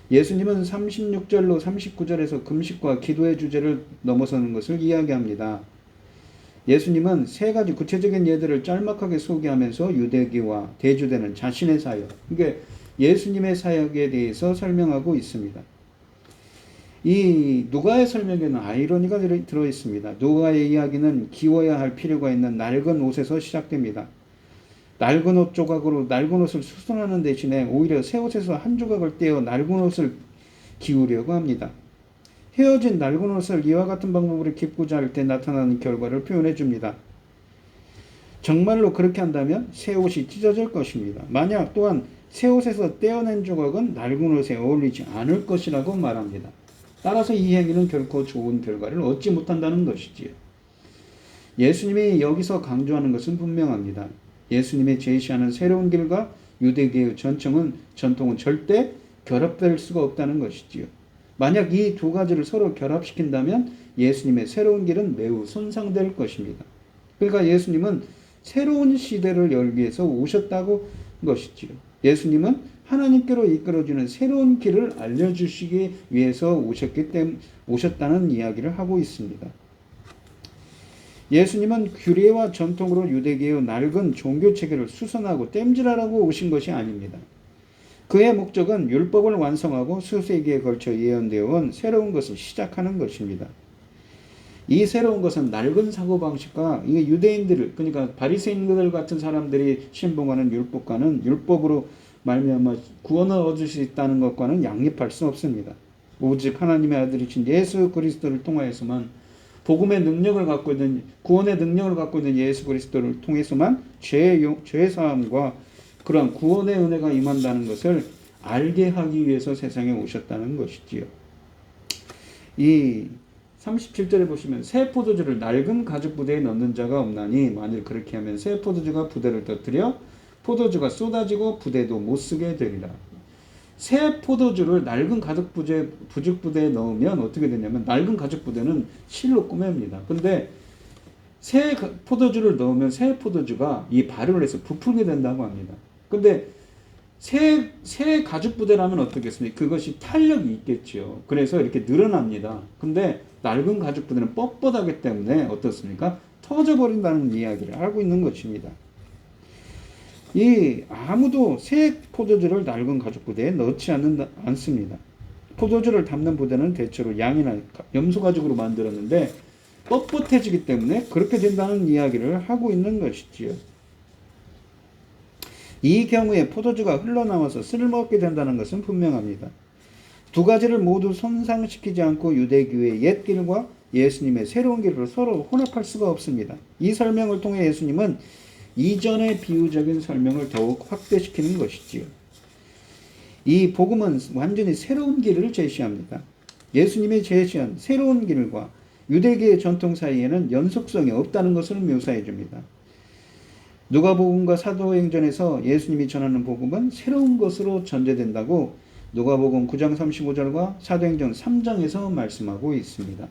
예수님은 36절로 39절에서 금식과 기도의 주제를 넘어서는 것을 이야기합니다. 예수님은 세 가지 구체적인 예들을 짤막하게 소개하면서 유대기와 대주되는 자신의 사역, 그러니까 예수님의 사역에 대해서 설명하고 있습니다. 이 누가의 설명에는 아이러니가 들어있습니다. 누가의 이야기는 기워야 할 필요가 있는 낡은 옷에서 시작됩니다. 낡은 옷 조각으로 낡은 옷을 수선하는 대신에 오히려 새 옷에서 한 조각을 떼어 낡은 옷을 기우려고 합니다. 헤어진 낡은 옷을 이와 같은 방법으로 깁고자 할 때 나타나는 결과를 표현해 줍니다. 정말로 그렇게 한다면 새 옷이 찢어질 것입니다. 만약 또한 새 옷에서 떼어낸 조각은 낡은 옷에 어울리지 않을 것이라고 말합니다. 따라서 이 행위는 결코 좋은 결과를 얻지 못한다는 것이지요. 예수님이 여기서 강조하는 것은 분명합니다. 예수님이 제시하는 새로운 길과 유대계의 전통은 절대 결합될 수가 없다는 것이지요. 만약 이 두 가지를 서로 결합시킨다면 예수님의 새로운 길은 매우 손상될 것입니다. 그러니까 예수님은 새로운 시대를 열기 위해서 오셨다고 것이지요. 예수님은 하나님께로 이끌어주는 새로운 길을 알려주시기 위해서 오셨다는 이야기를 하고 있습니다. 예수님은 규례와 전통으로 유대계의 낡은 종교체계를 수선하고 땜질하라고 오신 것이 아닙니다. 그의 목적은 율법을 완성하고 수세기에 걸쳐 예언되어 온 새로운 것을 시작하는 것입니다. 이 새로운 것은 낡은 사고방식과 유대인들을, 그러니까 바리새인들 같은 사람들이 신봉하는 율법과는 율법으로 말미암아 구원을 얻을 수 있다는 것과는 양립할 수 없습니다. 오직 하나님의 아들이신 예수 그리스도를 통하여서만 복음의 능력을 갖고 있는, 구원의 능력을 갖고 있는 예수 그리스도를 통해서만 죄 사함과 그러한 구원의 은혜가 임한다는 것을 알게 하기 위해서 세상에 오셨다는 것이지요. 이 37절에 보시면 새 포도주를 낡은 가죽 부대에 넣는 자가 없나니 만일 그렇게 하면 새 포도주가 부대를 터뜨려 포도주가 쏟아지고 부대도 못 쓰게 되리라. 새 포도주를 낡은 가죽 부직부대에 넣으면 어떻게 되냐면 낡은 가죽 부대는 실로 꾸며입니다. 근데 새 포도주를 넣으면 새 포도주가 이 발효를 해서 부풀게 된다고 합니다. 근데 새 가죽 부대라면 어떻겠습니까? 그것이 탄력이 있겠죠. 그래서 이렇게 늘어납니다. 근데 낡은 가죽 부대는 뻣뻣하기 때문에 어떻습니까? 터져버린다는 이야기를 하고 있는 것입니다. 아무도 새 포도주를 낡은 가죽 부대에 넣지 않습니다. 포도주를 담는 부대는 대체로 양이나 염소 가죽으로 만들었는데 뻣뻣해지기 때문에 그렇게 된다는 이야기를 하고 있는 것이지요. 이 경우에 포도주가 흘러나와서 쓸모없게 된다는 것은 분명합니다. 두 가지를 모두 손상시키지 않고 유대교의 옛 길과 예수님의 새로운 길을 서로 혼합할 수가 없습니다. 이 설명을 통해 예수님은 이전의 비유적인 설명을 더욱 확대시키는 것이지요. 이 복음은 완전히 새로운 길을 제시합니다. 예수님이 제시한 새로운 길과 유대교의 전통 사이에는 연속성이 없다는 것을 묘사해 줍니다. 누가복음과 사도행전에서 예수님이 전하는 복음은 새로운 것으로 전제된다고 누가복음 9장 35절과 사도행전 3장에서 말씀하고 있습니다.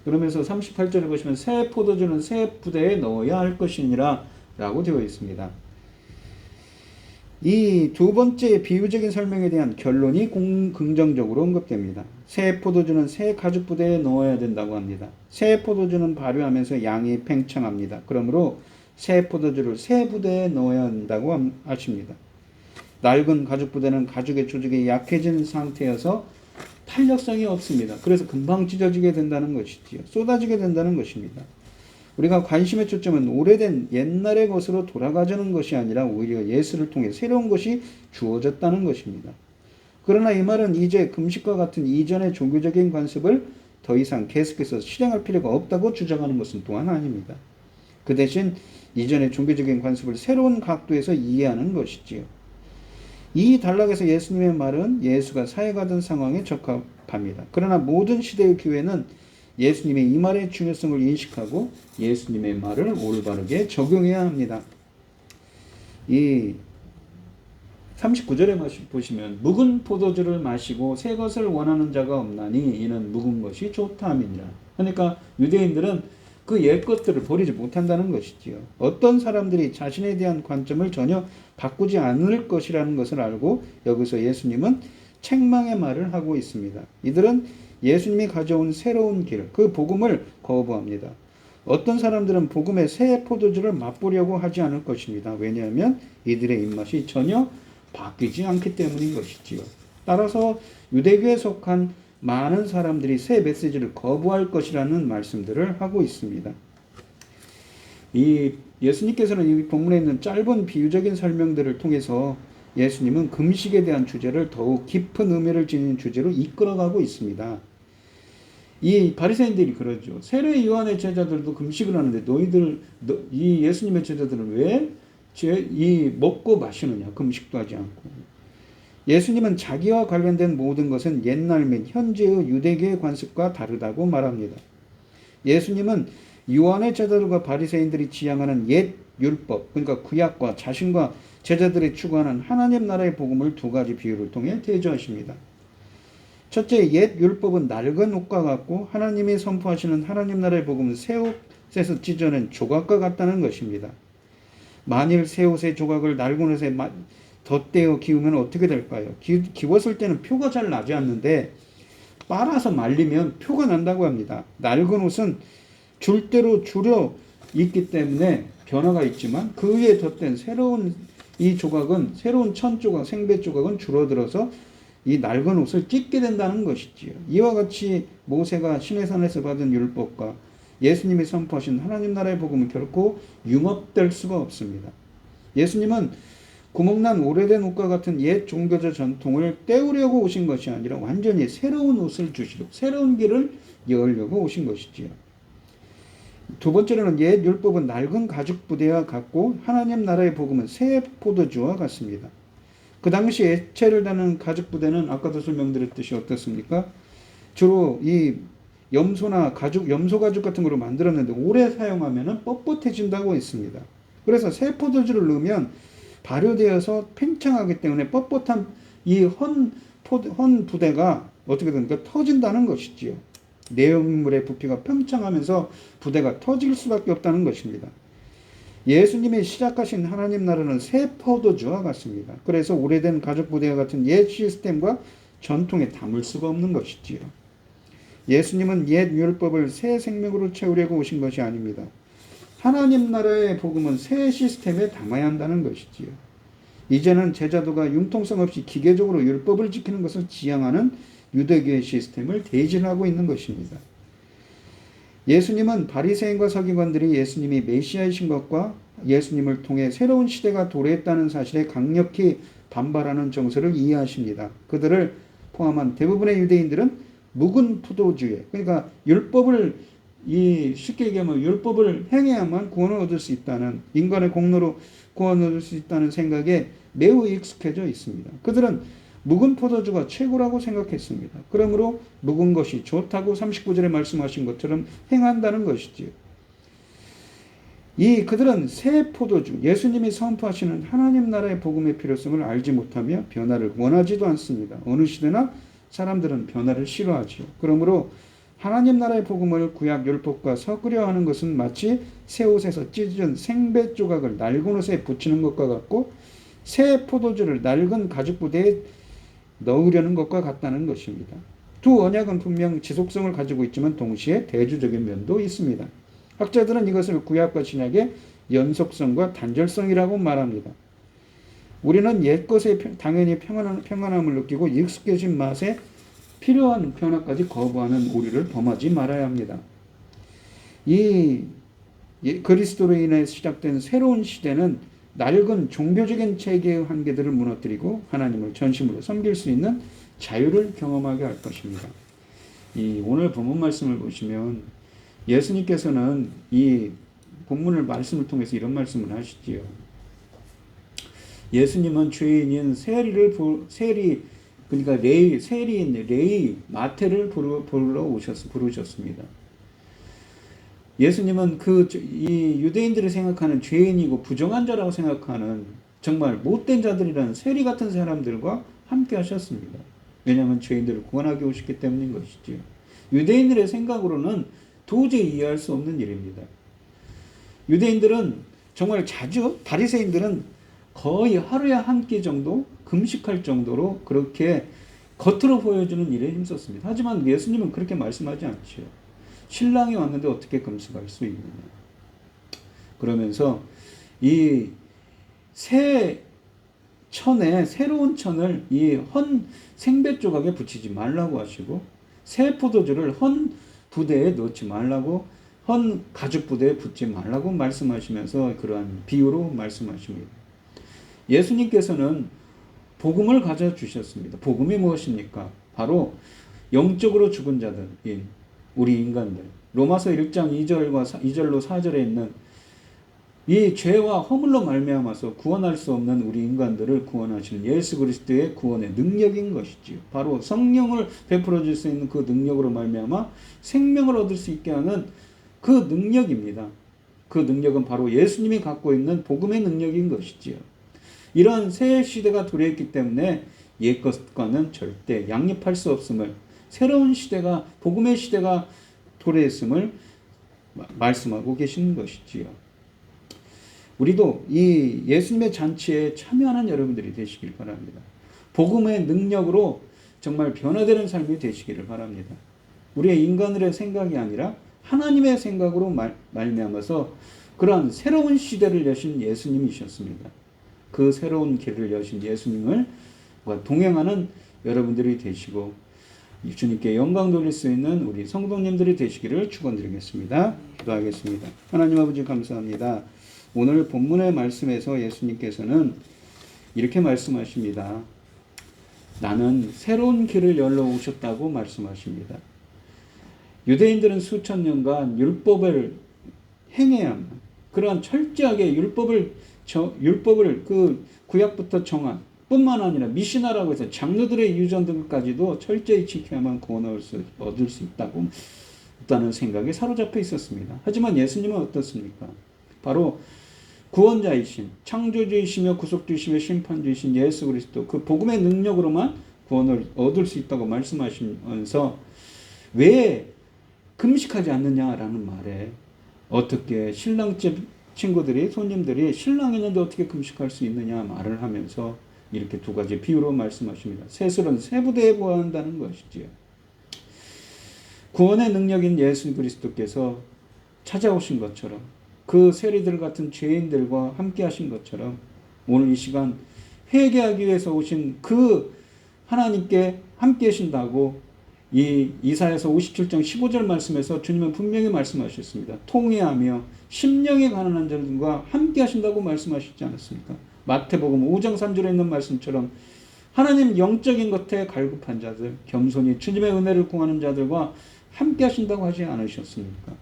그러면서 38절에 보시면 새 포도주는 새 부대에 넣어야 할 것이니라 라고 되어 있습니다. 이 두 번째 비유적인 설명에 대한 결론이 긍정적으로 언급됩니다. 새 포도주는 새 가죽 부대에 넣어야 된다고 합니다. 새 포도주는 발효하면서 양이 팽창합니다. 그러므로 새 포도주를 새 부대에 넣어야 한다고 하십니다. 낡은 가죽 부대는 가죽의 조직이 약해진 상태여서 탄력성이 없습니다. 그래서 금방 찢어지게 된다는 것이지요. 쏟아지게 된다는 것입니다. 우리가 관심의 초점은 오래된 옛날의 것으로 돌아가자는 것이 아니라 오히려 예수를 통해 새로운 것이 주어졌다는 것입니다. 그러나 이 말은 이제 금식과 같은 이전의 종교적인 관습을 더 이상 계속해서 실행할 필요가 없다고 주장하는 것은 또한 아닙니다. 그 대신 이전의 종교적인 관습을 새로운 각도에서 이해하는 것이지요. 이 단락에서 예수님의 말은 예수가 사역하던 상황에 적합합니다. 그러나 모든 시대의 교회는 예수님의 이 말의 중요성을 인식하고 예수님의 말을 올바르게 적용해야 합니다. 이 39절에 보시면 묵은 포도주를 마시고 새 것을 원하는 자가 없나니 이는 묵은 것이 좋다 함이니라. 그러니까 유대인들은 그 옛 것들을 버리지 못한다는 것이지요. 어떤 사람들이 자신에 대한 관점을 전혀 바꾸지 않을 것이라는 것을 알고 여기서 예수님은 책망의 말을 하고 있습니다. 이들은 예수님이 가져온 새로운 길, 그 복음을 거부합니다. 어떤 사람들은 복음의 새 포도주를 맛보려고 하지 않을 것입니다. 왜냐하면 이들의 입맛이 전혀 바뀌지 않기 때문인 것이지요. 따라서 유대교에 속한 많은 사람들이 새 메시지를 거부할 것이라는 말씀들을 하고 있습니다. 예수님께서는 이 본문에 있는 짧은 비유적인 설명들을 통해서 예수님은 금식에 대한 주제를 더욱 깊은 의미를 지닌 주제로 이끌어가고 있습니다. 이 바리새인들이 그러죠. 세례 요한의 제자들도 금식을 하는데 이 예수님의 제자들은 왜 먹고 마시느냐? 금식도 하지 않고. 예수님은 자기와 관련된 모든 것은 옛날 및 현재의 유대교의 관습과 다르다고 말합니다. 예수님은 요한의 제자들과 바리새인들이 지향하는 옛 율법, 그러니까 구약과 자신과 제자들이 추구하는 하나님 나라의 복음을 두 가지 비유를 통해 대조하십니다. 첫째, 옛 율법은 낡은 옷과 같고 하나님이 선포하시는 하나님 나라의 복음은 새 옷에서 찢어낸 조각과 같다는 것입니다. 만일 새 옷의 조각을 낡은 옷에 덧대어 기우면 어떻게 될까요? 기웠을 때는 표가 잘 나지 않는데 빨아서 말리면 표가 난다고 합니다. 낡은 옷은 줄대로 줄여 있기 때문에 변화가 있지만 그 위에 덧댄 새로운 이 조각은 새로운 천 조각, 생배 조각은 줄어들어서 이 낡은 옷을 찢게 된다는 것이지요. 이와 같이 모세가 시내산에서 받은 율법과 예수님이 선포하신 하나님 나라의 복음은 결코 융합될 수가 없습니다. 예수님은 구멍난 오래된 옷과 같은 옛 종교적 전통을 떼우려고 오신 것이 아니라 완전히 새로운 옷을 주시려 새로운 길을 열려고 오신 것이지요. 두 번째로는 옛 율법은 낡은 가죽 부대와 같고 하나님 나라의 복음은 새 포도주와 같습니다. 그 당시 액체를 다는 가죽 부대는 아까도 설명드렸듯이 어떻습니까? 주로 이 염소 가죽 같은 거로 만들었는데 오래 사용하면 뻣뻣해진다고 했습니다. 그래서 새 포도주를 넣으면 발효되어서 팽창하기 때문에 뻣뻣한 이 헌 부대가 어떻게 됩니까? 터진다는 것이지요. 내용물의 부피가 팽창하면서 부대가 터질 수밖에 없다는 것입니다. 예수님이 시작하신 하나님 나라는 새 포도주와 같습니다. 그래서 오래된 가족 부대와 같은 옛 시스템과 전통에 담을 수가 없는 것이지요. 예수님은 옛 율법을 새 생명으로 채우려고 오신 것이 아닙니다. 하나님 나라의 복음은 새 시스템에 담아야 한다는 것이지요. 이제는 제자도가 융통성 없이 기계적으로 율법을 지키는 것을 지향하는 유대교의 시스템을 대신하고 있는 것입니다. 예수님은 바리새인과 서기관들이 예수님이 메시아이신 것과 예수님을 통해 새로운 시대가 도래했다는 사실에 강력히 반발하는 정서를 이해하십니다. 그들을 포함한 대부분의 유대인들은 묵은 포도주에, 그러니까 율법을 쉽게 얘기하면 율법을 행해야만 구원을 얻을 수 있다는, 인간의 공로로 구원을 얻을 수 있다는 생각에 매우 익숙해져 있습니다. 그들은 묵은 포도주가 최고라고 생각했습니다. 그러므로 묵은 것이 좋다고 39절에 말씀하신 것처럼 행한다는 것이지요. 그들은 새 포도주, 예수님이 선포하시는 하나님 나라의 복음의 필요성을 알지 못하며 변화를 원하지도 않습니다. 어느 시대나 사람들은 변화를 싫어하지요. 그러므로 하나님 나라의 복음을 구약 율법과 섞으려 하는 것은 마치 새 옷에서 찢은 생배 조각을 낡은 옷에 붙이는 것과 같고 새 포도주를 낡은 가죽 부대에 넣으려는 것과 같다는 것입니다. 두 언약은 분명 지속성을 가지고 있지만 동시에 대조적인 면도 있습니다. 학자들은 이것을 구약과 신약의 연속성과 단절성이라고 말합니다. 우리는 옛것에 당연히 평안함을 느끼고 익숙해진 맛에 필요한 변화까지 거부하는 오류를 범하지 말아야 합니다. 그리스도로 인해 시작된 새로운 시대는 낡은 종교적인 체계의 한계들을 무너뜨리고 하나님을 전심으로 섬길 수 있는 자유를 경험하게 할 것입니다. 오늘 본문 말씀을 보시면 예수님께서는 이 본문을 말씀을 통해서 이런 말씀을 하시지요. 예수님은 죄인인 그러니까 세리인 레위 마태를 부르셨습니다. 예수님은 이 유대인들이 생각하는 죄인이고 부정한 자라고 생각하는 정말 못된 자들이라는 세리 같은 사람들과 함께 하셨습니다. 왜냐하면 죄인들을 구원하기 오셨기 때문인 것이지요. 유대인들의 생각으로는 도저히 이해할 수 없는 일입니다. 유대인들은 정말 자주, 바리새인들은 거의 하루에 한 끼 정도 금식할 정도로 그렇게 겉으로 보여주는 일에 힘썼습니다. 하지만 예수님은 그렇게 말씀하지 않죠. 신랑이 왔는데 어떻게 금식할 수 있느냐. 그러면서 이 새로운 천을 이 헌 생배 조각에 붙이지 말라고 하시고 새 포도주를 헌 부대에 넣지 말라고, 헌 가죽 부대에 붙지 말라고 말씀하시면서 그러한 비유로 말씀하십니다. 예수님께서는 복음을 가져주셨습니다. 복음이 무엇입니까? 바로 영적으로 죽은 자들, 우리 인간들. 로마서 1장 2절로 4절에 있는 이 죄와 허물로 말미암아서 구원할 수 없는 우리 인간들을 구원하시는 예수 그리스도의 구원의 능력인 것이지요. 바로 성령을 베풀어 줄 수 있는 그 능력으로 말미암아 생명을 얻을 수 있게 하는 그 능력입니다. 그 능력은 바로 예수님이 갖고 있는 복음의 능력인 것이지요. 이런 새 시대가 도래했기 때문에 옛것과는 절대 양립할 수 없음을, 새로운 시대가, 복음의 시대가 도래했음을 말씀하고 계시는 것이지요. 우리도 이 예수님의 잔치에 참여하는 여러분들이 되시길 바랍니다. 복음의 능력으로 정말 변화되는 삶이 되시기를 바랍니다. 우리의 인간들의 생각이 아니라 하나님의 생각으로 말미암아서 그러한 새로운 시대를 여신 예수님이셨습니다. 그 새로운 길을 여신 예수님을 동행하는 여러분들이 되시고 주님께 영광 돌릴 수 있는 우리 성도님들이 되시기를 축원드리겠습니다. 기도하겠습니다. 하나님 아버지 감사합니다. 오늘 본문의 말씀에서 예수님께서는 이렇게 말씀하십니다. 나는 새로운 길을 열러 오셨다고 말씀하십니다. 유대인들은 수천 년간 율법을 행해야만, 그러한 철저하게 율법을 그 구약부터 정한 뿐만 아니라 미시나라고 해서 장로들의 유전들까지도 철저히 지켜야만 구원을 얻을 수 있다는 생각에 사로잡혀 있었습니다. 하지만 예수님은 어떻습니까? 바로 구원자이신 창조주이시며 구속주이시며 심판주이신 예수 그리스도 그 복음의 능력으로만 구원을 얻을 수 있다고 말씀하시면서 왜 금식하지 않느냐라는 말에 어떻게 신랑집 친구들이 손님들이 신랑이 있는데 어떻게 금식할 수 있느냐 말을 하면서 이렇게 두 가지 비유로 말씀하십니다. 세술은 세부대에 구한다는 것이지요. 구원의 능력인 예수 그리스도께서 찾아오신 것처럼 그 세리들 같은 죄인들과 함께 하신 것처럼 오늘 이 시간 회개하기 위해서 오신 그 하나님께 함께 하신다고 이 이사야서 57장 15절 말씀에서 주님은 분명히 말씀하셨습니다. 통회하며 심령에 가난한 자들과 함께 하신다고 말씀하셨지 않았습니까? 마태복음 5장 3절에 있는 말씀처럼 하나님 영적인 것에 갈급한 자들, 겸손히 주님의 은혜를 구하는 자들과 함께 하신다고 하지 않으셨습니까?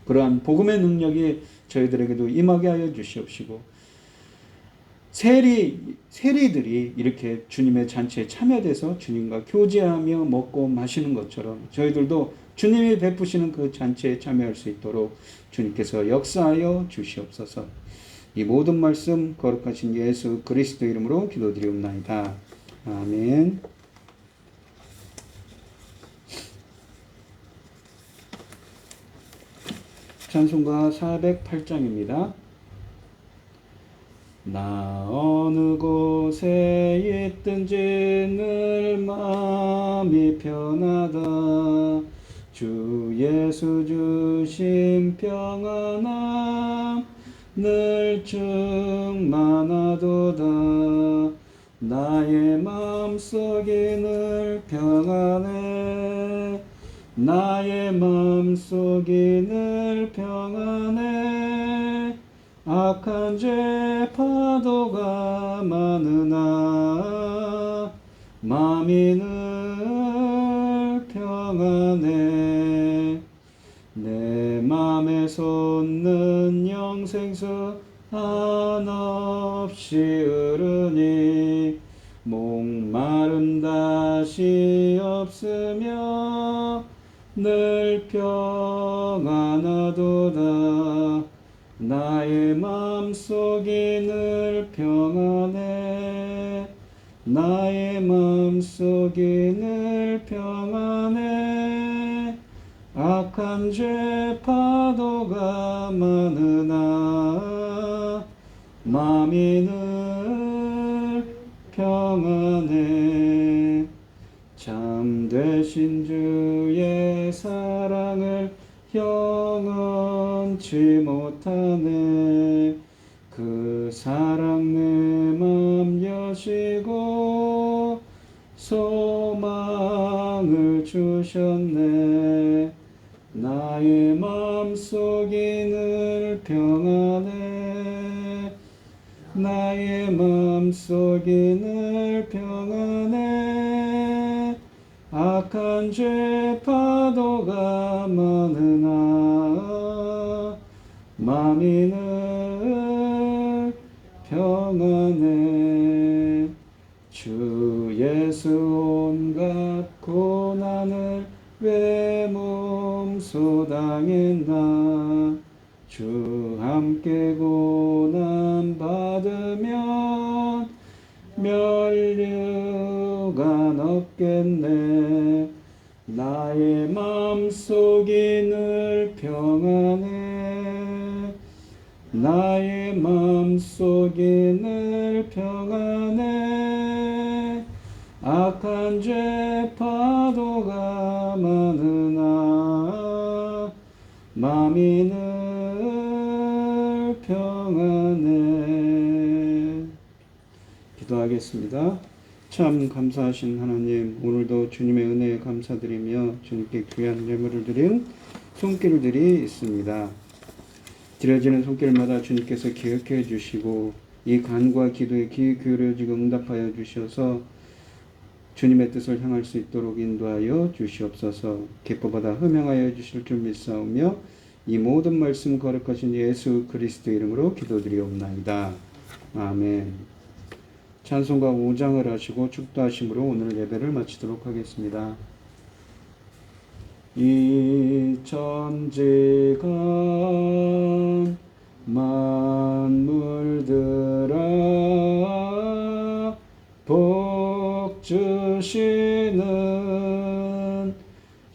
그러한 복음의 능력이 저희들에게도 임하게 하여 주시옵시고 세리들이 이렇게 주님의 잔치에 참여돼서 주님과 교제하며 먹고 마시는 것처럼 저희들도 주님이 베푸시는 그 잔치에 참여할 수 있도록 주님께서 역사하여 주시옵소서. 이 모든 말씀 거룩하신 예수 그리스도 이름으로 기도드리옵나이다. 아멘. 찬송가 408장입니다. 나 어느 곳에 있든지 늘 마음이 편하다. 주 예수 주신 평안함 늘 충만하도다. 나의 마음속이 늘 평안해. 나의 마음속이 늘 평안해. 악한 죄 파도가 많으나 마음이 늘 평안해. 내 맘에 솟는 영생수 한없이 흐르니 목마름 다시 없으며 늘 평안하도다. 나의 마음속이 늘 평안해. 나의 마음속이 늘 평안해. 악한 죄 파도가 많으나 마음이 늘 평안해. 참되신 주의 사랑을 영원치 못하네. 그 사랑 내 맘 여시고 소망을 주셨네. 나의 마음속이 늘 평안해. 나의 마음속이 늘 평안해. 악한 죄 파도가 많으나 마음이 늘 평안해. 주 예수 온갖 고난을 왜 몸소 당했나. 주 함께 고난 받으면 멸류관 없겠네. 나의 마음속이 늘 평안해. 나의 마음속이 늘 평안해. 악한 죄 파도가 많으나 마음이 늘 평안해. 기도하겠습니다. 참 감사하신 하나님, 오늘도 주님의 은혜에 감사드리며 주님께 귀한 예물을 드린 손길들이 있습니다. 드려지는 손길마다 주님께서 기억해 주시고 이 간과 기도에 귀 기울여지고 응답하여 주셔서 주님의 뜻을 향할 수 있도록 인도하여 주시옵소서. 기뻐받아 흠양하여 주실 줄 믿사오며 이 모든 말씀 거룩하신 예수 그리스도 이름으로 기도드리옵나이다. 아멘. 찬송가 5장을 하시고 축도하심으로 오늘 예배를 마치도록 하겠습니다. 이 천지간 만물들아 복 주시는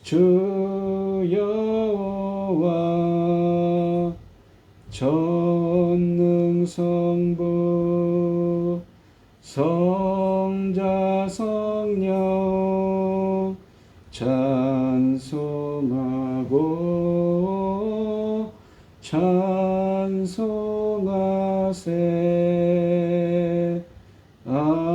주 여호와 전능성부 성자 성령 찬송하고 찬송하세. 아멘.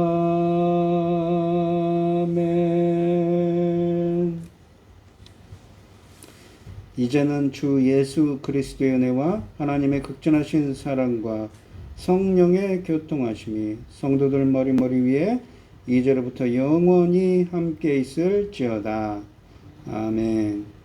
이제는 주 예수 그리스도의 은혜와 하나님의 극진하신 사랑과 성령의 교통하심이 성도들 머리 위에 이제로부터 영원히 함께 있을지어다. 아멘.